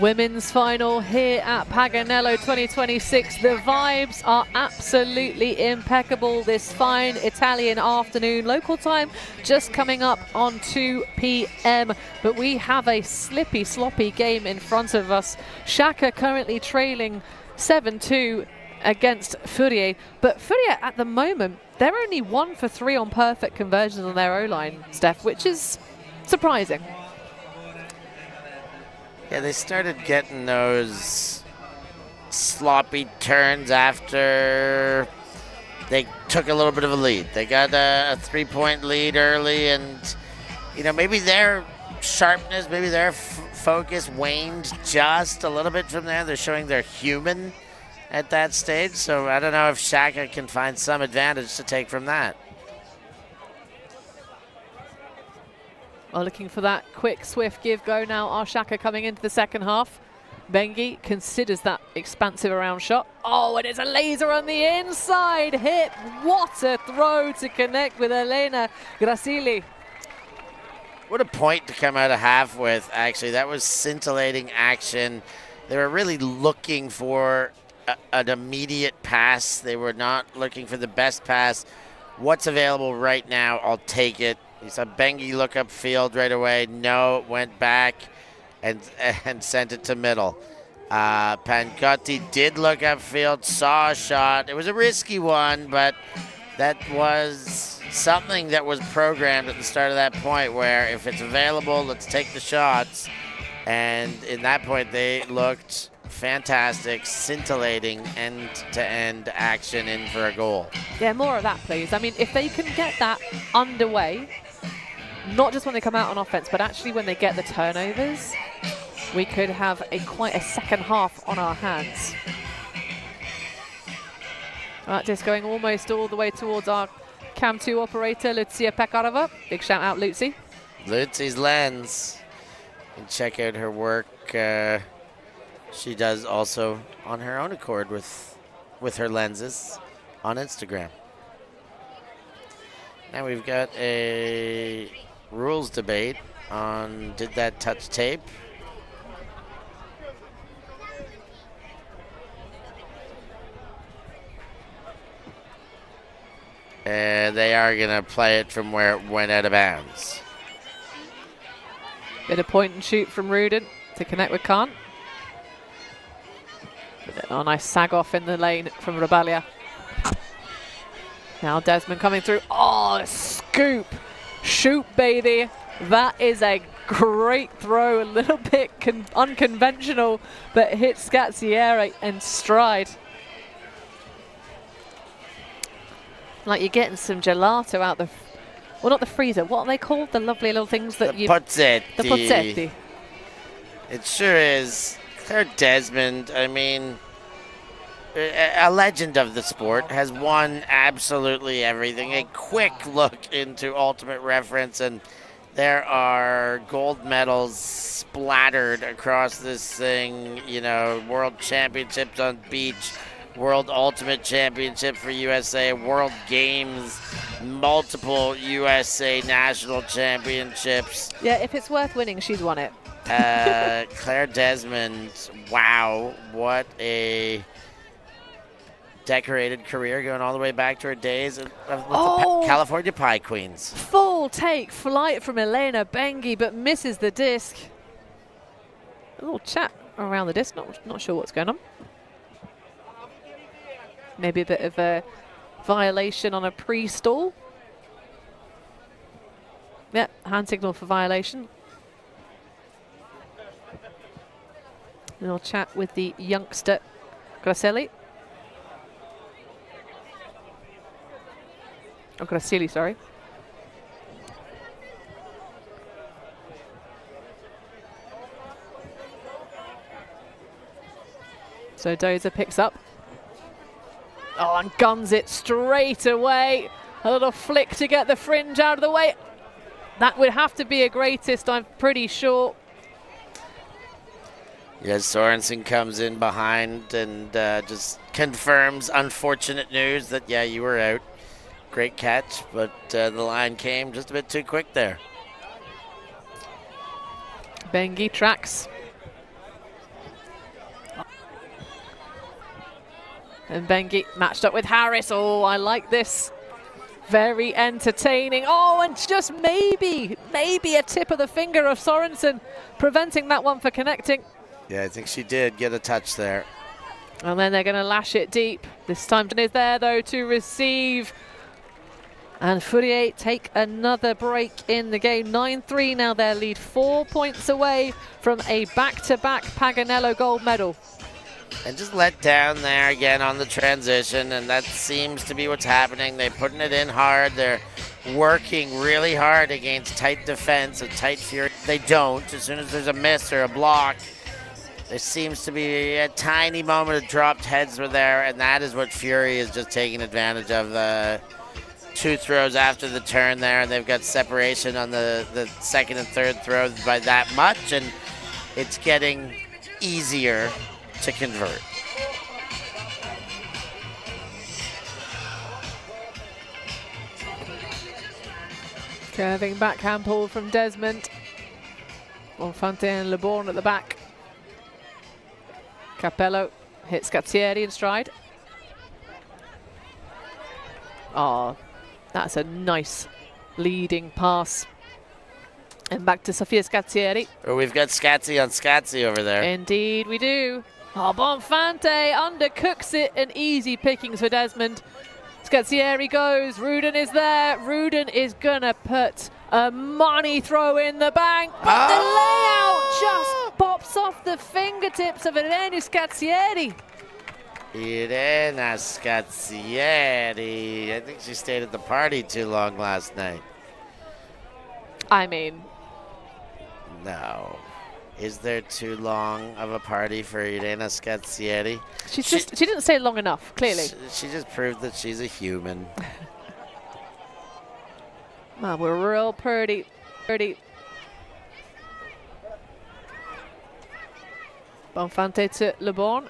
Women's final here at Paganello 2026. The vibes are absolutely impeccable this fine Italian afternoon. Local time just coming up on 2 p.m. But we have a slippy, sloppy game in front of us. SHAKA currently trailing 7-2 against Furie. But Furie at the moment, they're only 1 for 3 on perfect conversions on their O-line, Steph, which is surprising. Yeah, they started getting those sloppy turns after they took a little bit of a lead. They got a 3-point lead early, and you know, maybe their sharpness, maybe their focus waned just a little bit from there. They're showing they're human at that stage, so I don't know if SHAKA can find some advantage to take from that. Are looking for that quick, swift give-go now. Our SHAKA coming into the second half. Bengi considers that expansive around shot. Oh, and it's a laser on the inside hip. What a throw to connect with Elena Gracili. What a point to come out of half with, actually. That was scintillating action. They were really looking for an immediate pass. They were not looking for the best pass. What's available right now, I'll take it. You saw Bengi look up field right away. No, went back and sent it to middle. Pancotti did look upfield, saw a shot. It was a risky one, but that was something that was programmed at the start of that point where if it's available, let's take the shots. And in that point, they looked fantastic, scintillating end-to-end action in for a goal. Yeah, more of that, please. I mean, if they can get that underway, not just when they come out on offense, but actually when they get the turnovers, we could have quite a second half on our hands. Right, just going almost all the way towards our Cam 2 operator, Lucia Pekarova. Big shout out, Lucy. Lucy's lens. And check out her work. She does also on her own accord with her lenses on Instagram. Now we've got a rules debate on did that touch tape. And they are going to play it from where it went out of bounds. Bit of point and shoot from Rudin to connect with Khan. Oh, nice sag off in the lane from Rabalia. Now Desmond coming through. Oh, scoop. Shoot, baby. That is a great throw. A little bit unconventional, but hits Scazziere in stride. Like you're getting some gelato out the, well, not the freezer. What are they called? The lovely little things that The pozzetti. The pozzetti. It sure is. Claire Desmond, I mean, a legend of the sport, has won absolutely everything. A quick look into Ultimate Reference, and there are gold medals splattered across this thing. You know, World Championships on beach, World Ultimate Championship for USA, World Games, multiple USA National Championships. Yeah, if it's worth winning, she's won it. Claire Desmond, wow, what a decorated career going all the way back to her days with the California Pie Queens. Full take flight from Elena Bengi, but misses the disc. A little chat around the disc, not sure what's going on. Maybe a bit of a violation on a pre-stall. Yep, hand signal for violation. A little chat with the youngster Grasselli. Oh, Grasselli, sorry. So Dozer picks up. Oh, and guns it straight away. A little flick to get the fringe out of the way. That would have to be a greatest, I'm pretty sure. Yes, Sorensen comes in behind and just confirms unfortunate news that, yeah, you were out. Great catch, but the line came just a bit too quick there. Bengi tracks. And Bengi matched up with Harris. Oh, I like this. Very entertaining. Oh, and just maybe a tip of the finger of Sorensen preventing that one for connecting. Yeah, I think she did get a touch there. And then they're going to lash it deep. This time is there, though, to receive. And Furie take another break in the game. 9-3 now their lead. 4 points away from a back-to-back Paganello gold medal. And just let down there again on the transition, and that seems to be what's happening. They're putting it in hard. They're working really hard against tight defense, a tight Fury. They don't. As soon as there's a miss or a block, there seems to be a tiny moment of dropped heads were there, and that is what Fury is just taking advantage of. The two throws after the turn there, and they've got separation on the second and third throws by that much, and it's getting easier to convert. Curving backhand pull from Desmond. Bonfante and Leborn at the back. Capello Hit Scazzieri in stride. Oh, that's a nice leading pass. And back to Sofia Scazzieri. Oh, we've got Scazzi on Scazzi over there. Indeed we do. Oh, Bonfante undercooks it, and easy pickings for Desmond. Scazzieri goes, Rudin is there. Rudin is gonna put a money throw in the bank, but the layout just pops off the fingertips of Irene Scazzieri. Irene Scazzieri. I think she stayed at the party too long last night. I mean, no. Is there too long of a party for Irene Scazzieri? she didn't stay long enough, clearly. She just proved that she's a human. Well, we're real pretty. Bonfante to Le Bon.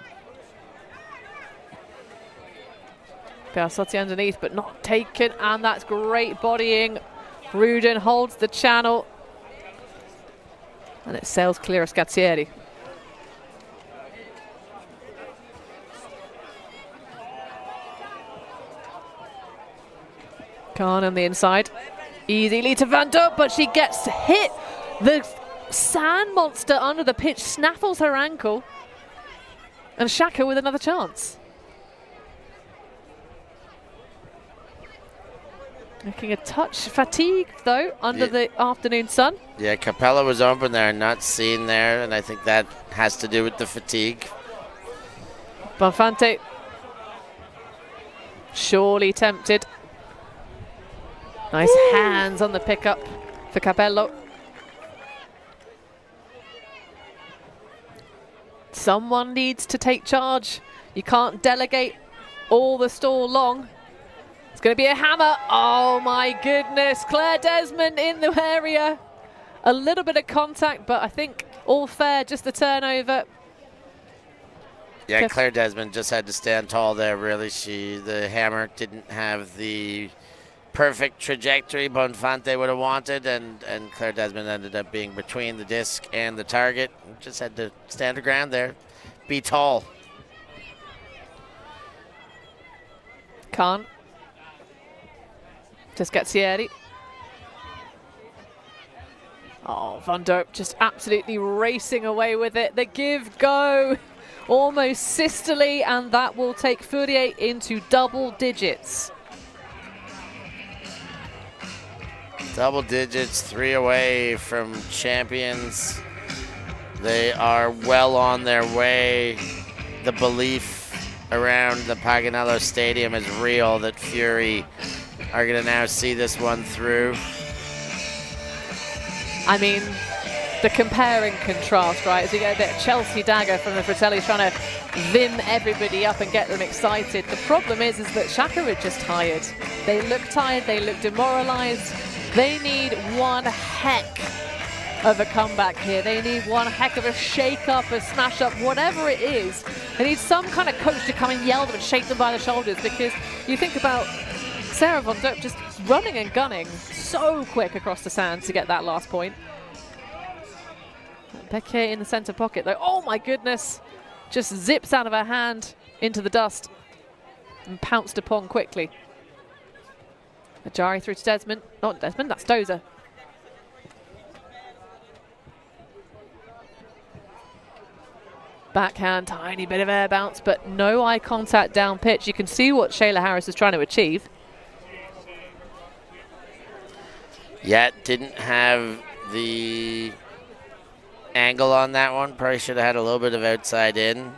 Piazzotti underneath, but not taken, and that's great bodying. Rudin holds the channel, and it sails clear of Scazzieri. Khan on the inside. Easily to Van Dijk, but she gets hit. The sand monster under the pitch snaffles her ankle. And Shaka with another chance. Looking a touch fatigued, though, under the afternoon sun. Yeah, Capella was open there, not seen there, and I think that has to do with the fatigue. Bonfante surely tempted. Nice hands on the pickup for Capello. Someone needs to take charge. You can't delegate all the stall long. It's going to be a hammer. Oh my goodness. Claire Desmond in the area. A little bit of contact, but I think all fair, just the turnover. Yeah, Claire Desmond just had to stand tall there, really. The hammer didn't have the perfect trajectory Bonfante would have wanted, and Claire Desmond ended up being between the disc and the target. Just had to stand her ground there, be tall. Khan. To Scazzieri. Oh, Van Dijk just absolutely racing away with it. The give go, almost sisterly, and that will take Furie into double digits. Double digits, 3 away from champions. They are well on their way. The belief around the Paganello Stadium is real that Furie are going to now see this one through. I mean, the compare and contrast, right? As you get a bit of Chelsea dagger from the Fratellis trying to vim everybody up and get them excited. The problem is that Shaka are just tired. They look tired, they look demoralized. They need one heck of a comeback here. They need one heck of a shake-up, a smash-up, whatever it is. They need some kind of coach to come and yell them and shake them by the shoulders, because you think about Sarah Van Dijk just running and gunning so quick across the sand to get that last point. Becky in the center pocket, though. Oh, my goodness. Just zips out of her hand into the dust and pounced upon quickly. Ajari through to Desmond. Not Desmond, that's Dozer. Backhand, tiny bit of air bounce, but no eye contact down pitch. You can see what Shayla Harris is trying to achieve. Yeah, didn't have the angle on that one. Probably should have had a little bit of outside in.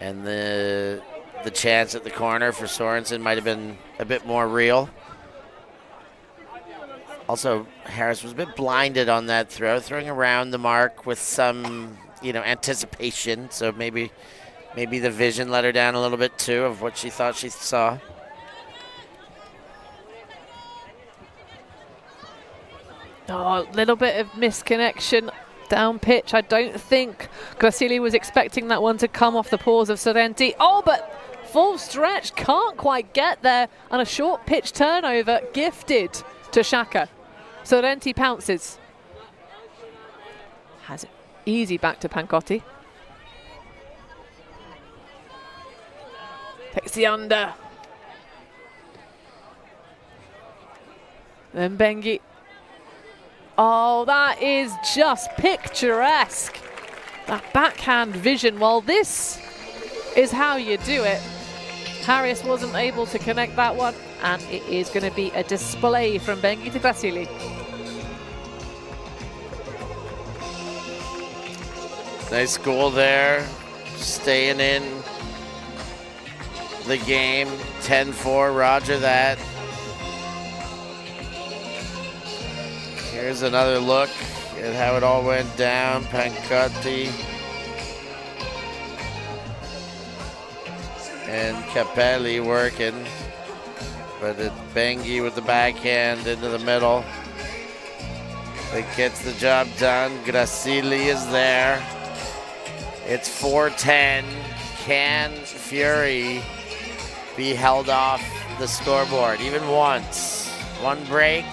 And the chance at the corner for Sorensen might have been a bit more real. Also, Harris was a bit blinded on that throw, throwing around the mark with some, anticipation. So maybe the vision let her down a little bit too of what she thought she saw. Oh, a little bit of misconnection down pitch. I don't think Gracili was expecting that one to come off the paws of Sorrenti. Oh, but full stretch, can't quite get there. And a short pitch turnover gifted to Shaka. Sorrenti pounces. Has it easy back to Pancotti. Takes the under. Then Bengi. Oh, that is just picturesque. That backhand vision. Well, this is how you do it. Harris wasn't able to connect that one, and it is going to be a display from Bengi to Gracili. Nice goal there, staying in the game. 10-4, roger that. Here's another look at how it all went down. Pancotti and Capelli working, but it's Bengi with the backhand into the middle that gets the job done. Gracili is there. It's 4-10. Can Furie be held off the scoreboard even once? One break.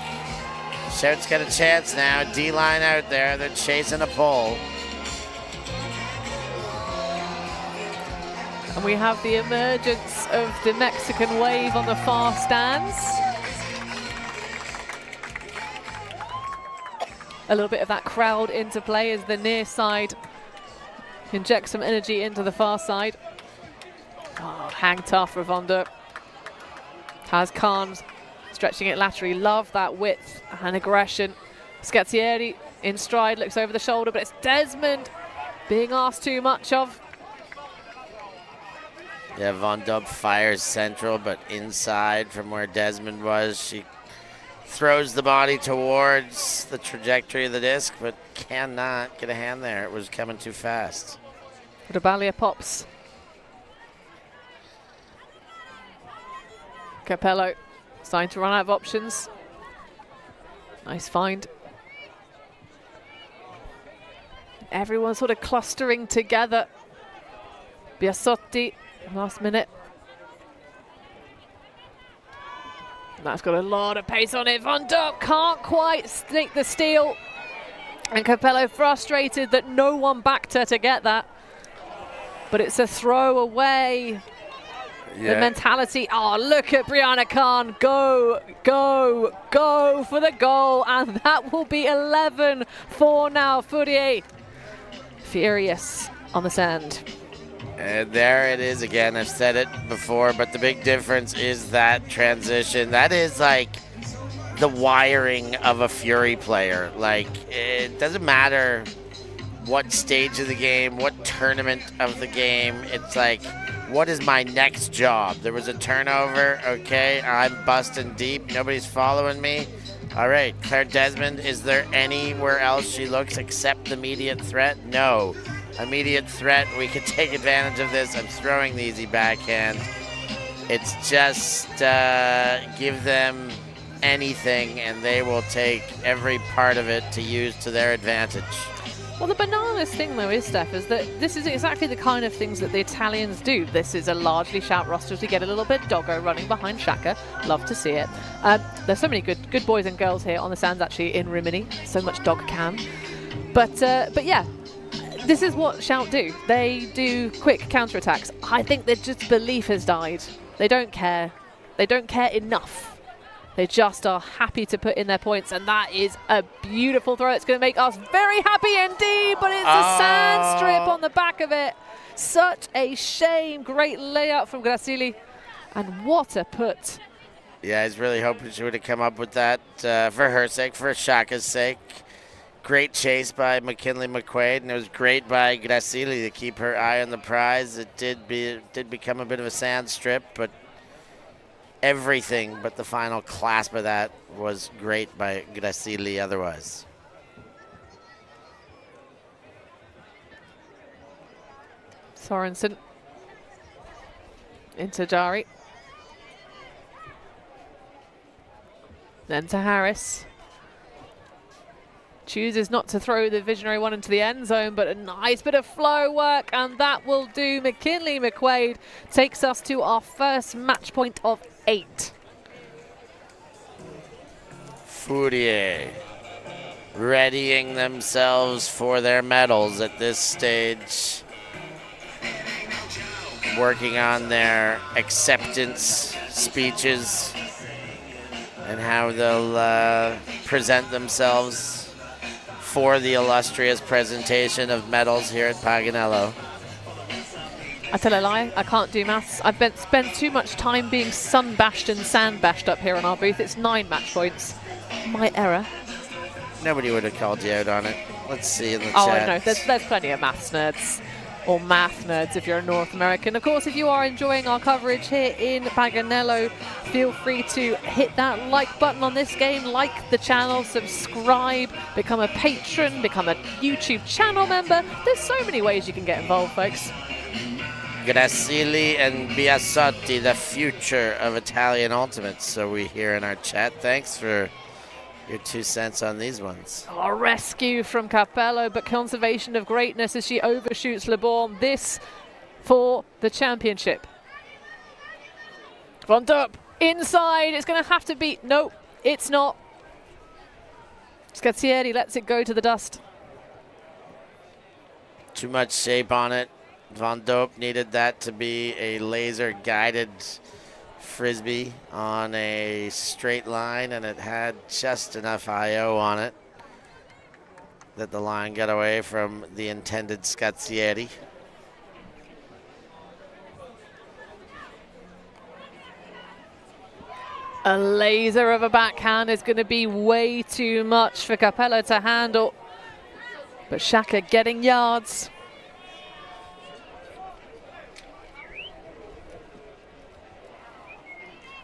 Shout's got a chance now. D-line out there. They're chasing a pole. And we have the emergence of the Mexican wave on the far stands. A little bit of that crowd interplay as the near side injects some energy into the far side. Oh, hang tough, Ravonda. Has Khan stretching it laterally. Love that width and aggression. Scazzieri in stride, looks over the shoulder, but it's Desmond being asked too much of. Yeah, Von Dub fires central, but inside from where Desmond was. She throws the body towards the trajectory of the disc, but cannot get a hand there. It was coming too fast. Rabalia pops. Capello starting to run out of options. Nice find. Everyone sort of clustering together. Biasotti, last minute. That's got a lot of pace on it. Von Dijk can't quite sneak the steal. And Capello frustrated that no one backed her to get that. But it's a throw away. Yeah. The mentality. Oh, look at Brianna Khan. Go, go, go for the goal. And that will be 11-4 now. Furie furious on the sand. And there it is again. I've said it before, but the big difference is that transition. That is like the wiring of a Furie player. Like, it doesn't matter what stage of the game, what tournament of the game. It's like, what is my next job? There was a turnover. Okay, I'm busting deep. Nobody's following me. All right, Claire Desmond, is there anywhere else she looks except the immediate threat? No. Immediate threat, we can take advantage of this. I'm throwing the easy backhand. It's just give them anything and they will take every part of it to use to their advantage. Well, the bananas thing, though, is, Steph, is that this is exactly the kind of things that the Italians do. This is a largely shout roster as we get a little bit doggo running behind Shaka. Love to see it. There's so many good boys and girls here on the sands, actually, in Rimini. So much dog cam. But yeah, this is what Shout do. They do quick counterattacks. I think their just belief has died. They don't care. They don't care enough. They just are happy to put in their points, and that is a beautiful throw. It's going to make us very happy indeed, but it's a sand strip on the back of it. Such a shame. Great layout from Gracili, and what a put. Yeah, I was really hoping she would have come up with that for her sake, for Shaka's sake. Great chase by McKinley McQuaid, and it was great by Gracili to keep her eye on the prize. It did become a bit of a sand strip, but everything but the final clasp of that was great by Gracili otherwise. Sorensen into Jari. Then to Harris. Chooses not to throw the visionary one into the end zone, but a nice bit of flow work, and that will do. McKinley McQuaid takes us to our first match point of 8. Furie readying themselves for their medals at this stage. working on their acceptance speeches and how they'll present themselves for the illustrious presentation of medals here at Paganello. I tell a lie, I can't do maths. I've spent too much time being sun-bashed and sand-bashed up here on our booth. It's 9 match points. My error. Nobody would have called you out on it. Let's see in the Oh, chat. I know. There's plenty of maths nerds. Or math nerds if you're a North American. Of course, if you are enjoying our coverage here in Paganello, feel free to hit that like button on this game, like the channel, subscribe, become a patron, become a YouTube channel member. There's so many ways you can get involved, folks. Gracili and Biasotti, the future of Italian Ultimates. So we hear in our chat. Thanks for your 2 cents on these ones. A rescue from Capello, but conservation of greatness as she overshoots LeBorn. This for the championship. Von Dupp inside. It's going to have to be. No, it's not. Scazzieri lets it go to the dust. Too much shape on it. Von Dupp needed that to be a laser-guided Frisbee on a straight line, and it had just enough I.O. on it that the line got away from the intended Scazzieri. A laser of a backhand is going to be way too much for Capello to handle. But Shaka getting yards.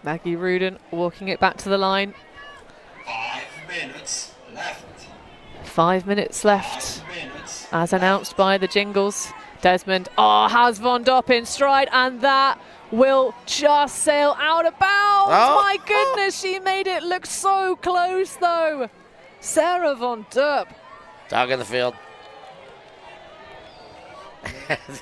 Maggie Rudin walking it back to the line. 5 minutes left. 5 minutes left. 5 minutes. As announced by the jingles. Desmond, has Von Dupp in stride, and that will just sail out of bounds. Oh. My goodness, she made it look so close, though. Sarah Von Dupp. Dog in the field.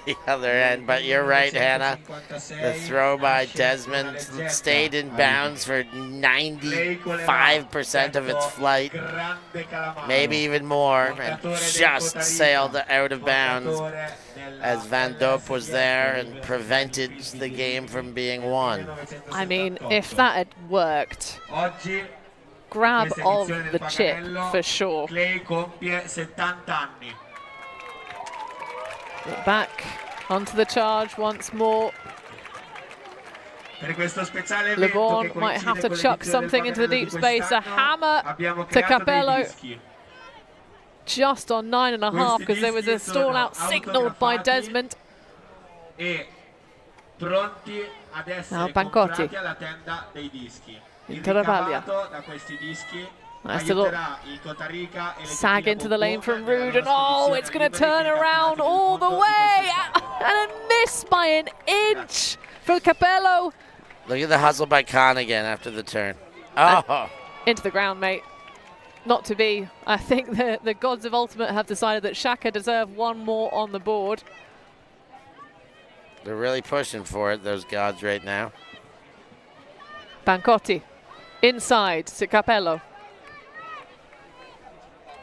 The other end, but you're right, Hannah. The throw by Desmond stayed in bounds for 95% of its flight, maybe even more, and just sailed out of bounds as Van Dupp was there and prevented the game from being won. I mean, if that had worked, grab of the chip for sure. Back onto the charge once more. LeBorn might have to chuck something into the deep space. A hammer to Capello. Just on 9.5 because there was a stall out signaled by Desmond. Now Bancotti. Into Ravaglia. Nice little sag into the lane from Rudin. Oh, it's going to turn around all the way. And a miss by an inch for Capello. Look at the hustle by Khan again after the turn. Oh. Into the ground, mate. Not to be. I think the gods of Ultimate have decided that Shaka deserve one more on the board. They're really pushing for it, those gods right now. Bancotti inside to Capello.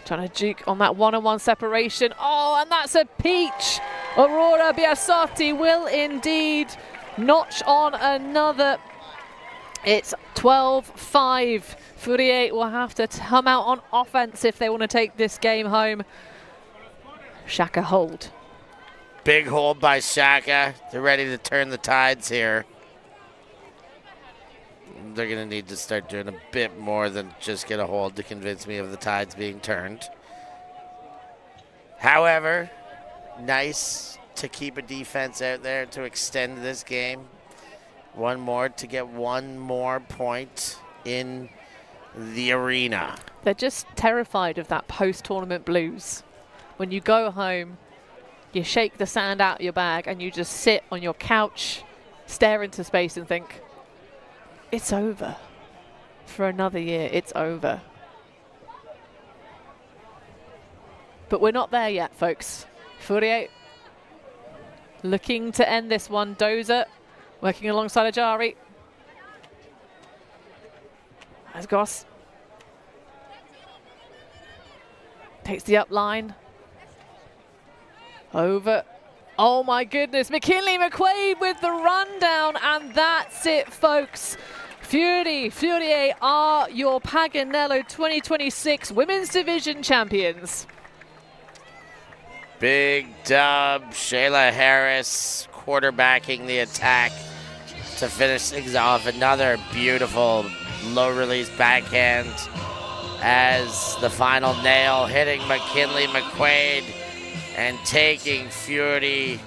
Trying to juke on that one-on-one separation. Oh, and that's a peach. Aurora Biasotti will indeed notch on another. It's 12-5. Furie will have to come out on offense if they want to take this game home. Shaka hold. Big hold by Shaka. They're ready to turn the tides here. They're going to need to start doing a bit more than just get a hold to convince me of the tides being turned. However, nice to keep a defense out there to extend this game. One more to get one more point in the arena. They're just terrified of that post-tournament blues. When you go home, you shake the sand out of your bag and you just sit on your couch, stare into space and think, it's over. For another year, it's over. But we're not there yet, folks. Furie looking to end this one. Dozer working alongside Ajari. As Goss takes the up line. Over Oh my goodness, McKinley McQuaid with the rundown, and that's it, folks. Furie are your Paganello 2026 Women's Division champions. Big dub, Shayla Harris quarterbacking the attack to finish things off. Another beautiful low release backhand as the final nail hitting McKinley McQuaid and taking Furie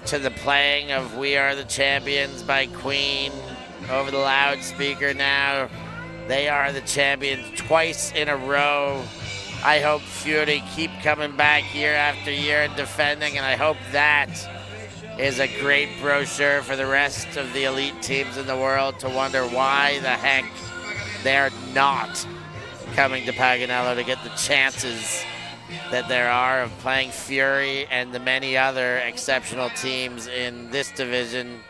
to the playing of We Are the Champions by Queen over the loudspeaker now. They are the champions twice in a row. I hope Furie keep coming back year after year and defending, and I hope that is a great brochure for the rest of the elite teams in the world to wonder why the heck they're not coming to Paganello to get the chances that there are of playing Furie and the many other exceptional teams in this division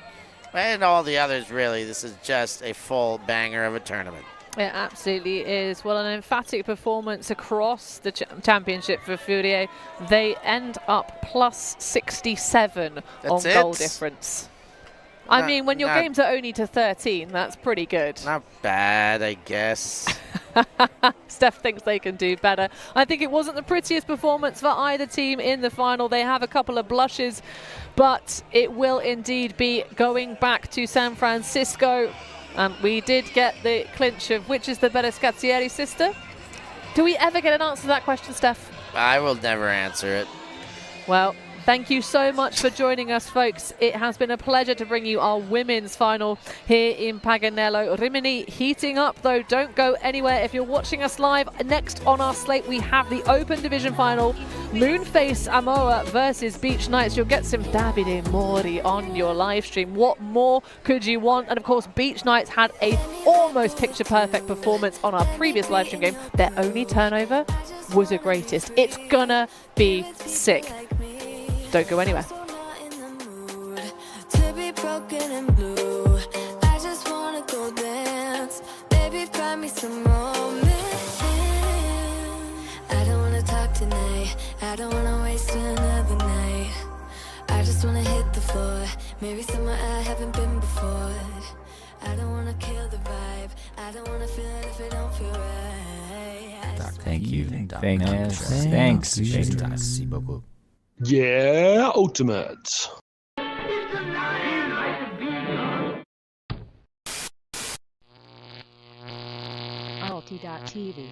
and all the others. Really, this is just a full banger of a tournament. It absolutely is. Well, an emphatic performance across the championship for Furie. They end up plus 67 on goal difference. I mean, when your games are only to 13, that's pretty good. Not bad, I guess. Steph thinks they can do better. I think it wasn't the prettiest performance for either team in the final. They have a couple of blushes, but it will indeed be going back to San Francisco. And we did get the clinch of which is the better Scazzieri sister. Do we ever get an answer to that question, Steph? I will never answer it. Well, thank you so much for joining us, folks. It has been a pleasure to bring you our women's final here in Paganello. Rimini heating up, though. Don't go anywhere. If you're watching us live, next on our slate, we have the Open Division final. Moonface Amoa versus Beach Knights. You'll get some Davide Mori on your live stream. What more could you want? And of course, Beach Knights had a almost picture-perfect performance on our previous live stream game. Their only turnover was a greatest. It's gonna be sick. Don't go anywhere. To be broken and blue, I just wanna go dance. Baby, find me some romance. I don't wanna talk tonight. I don't wanna waste another night. I just wanna hit the floor, maybe somewhere I haven't been before. I don't wanna kill the vibe. I don't wanna feel it if it don't feel right. Thank you. Thanks. Merci beaucoup. Yeah, Ultimate. ULTI.TV.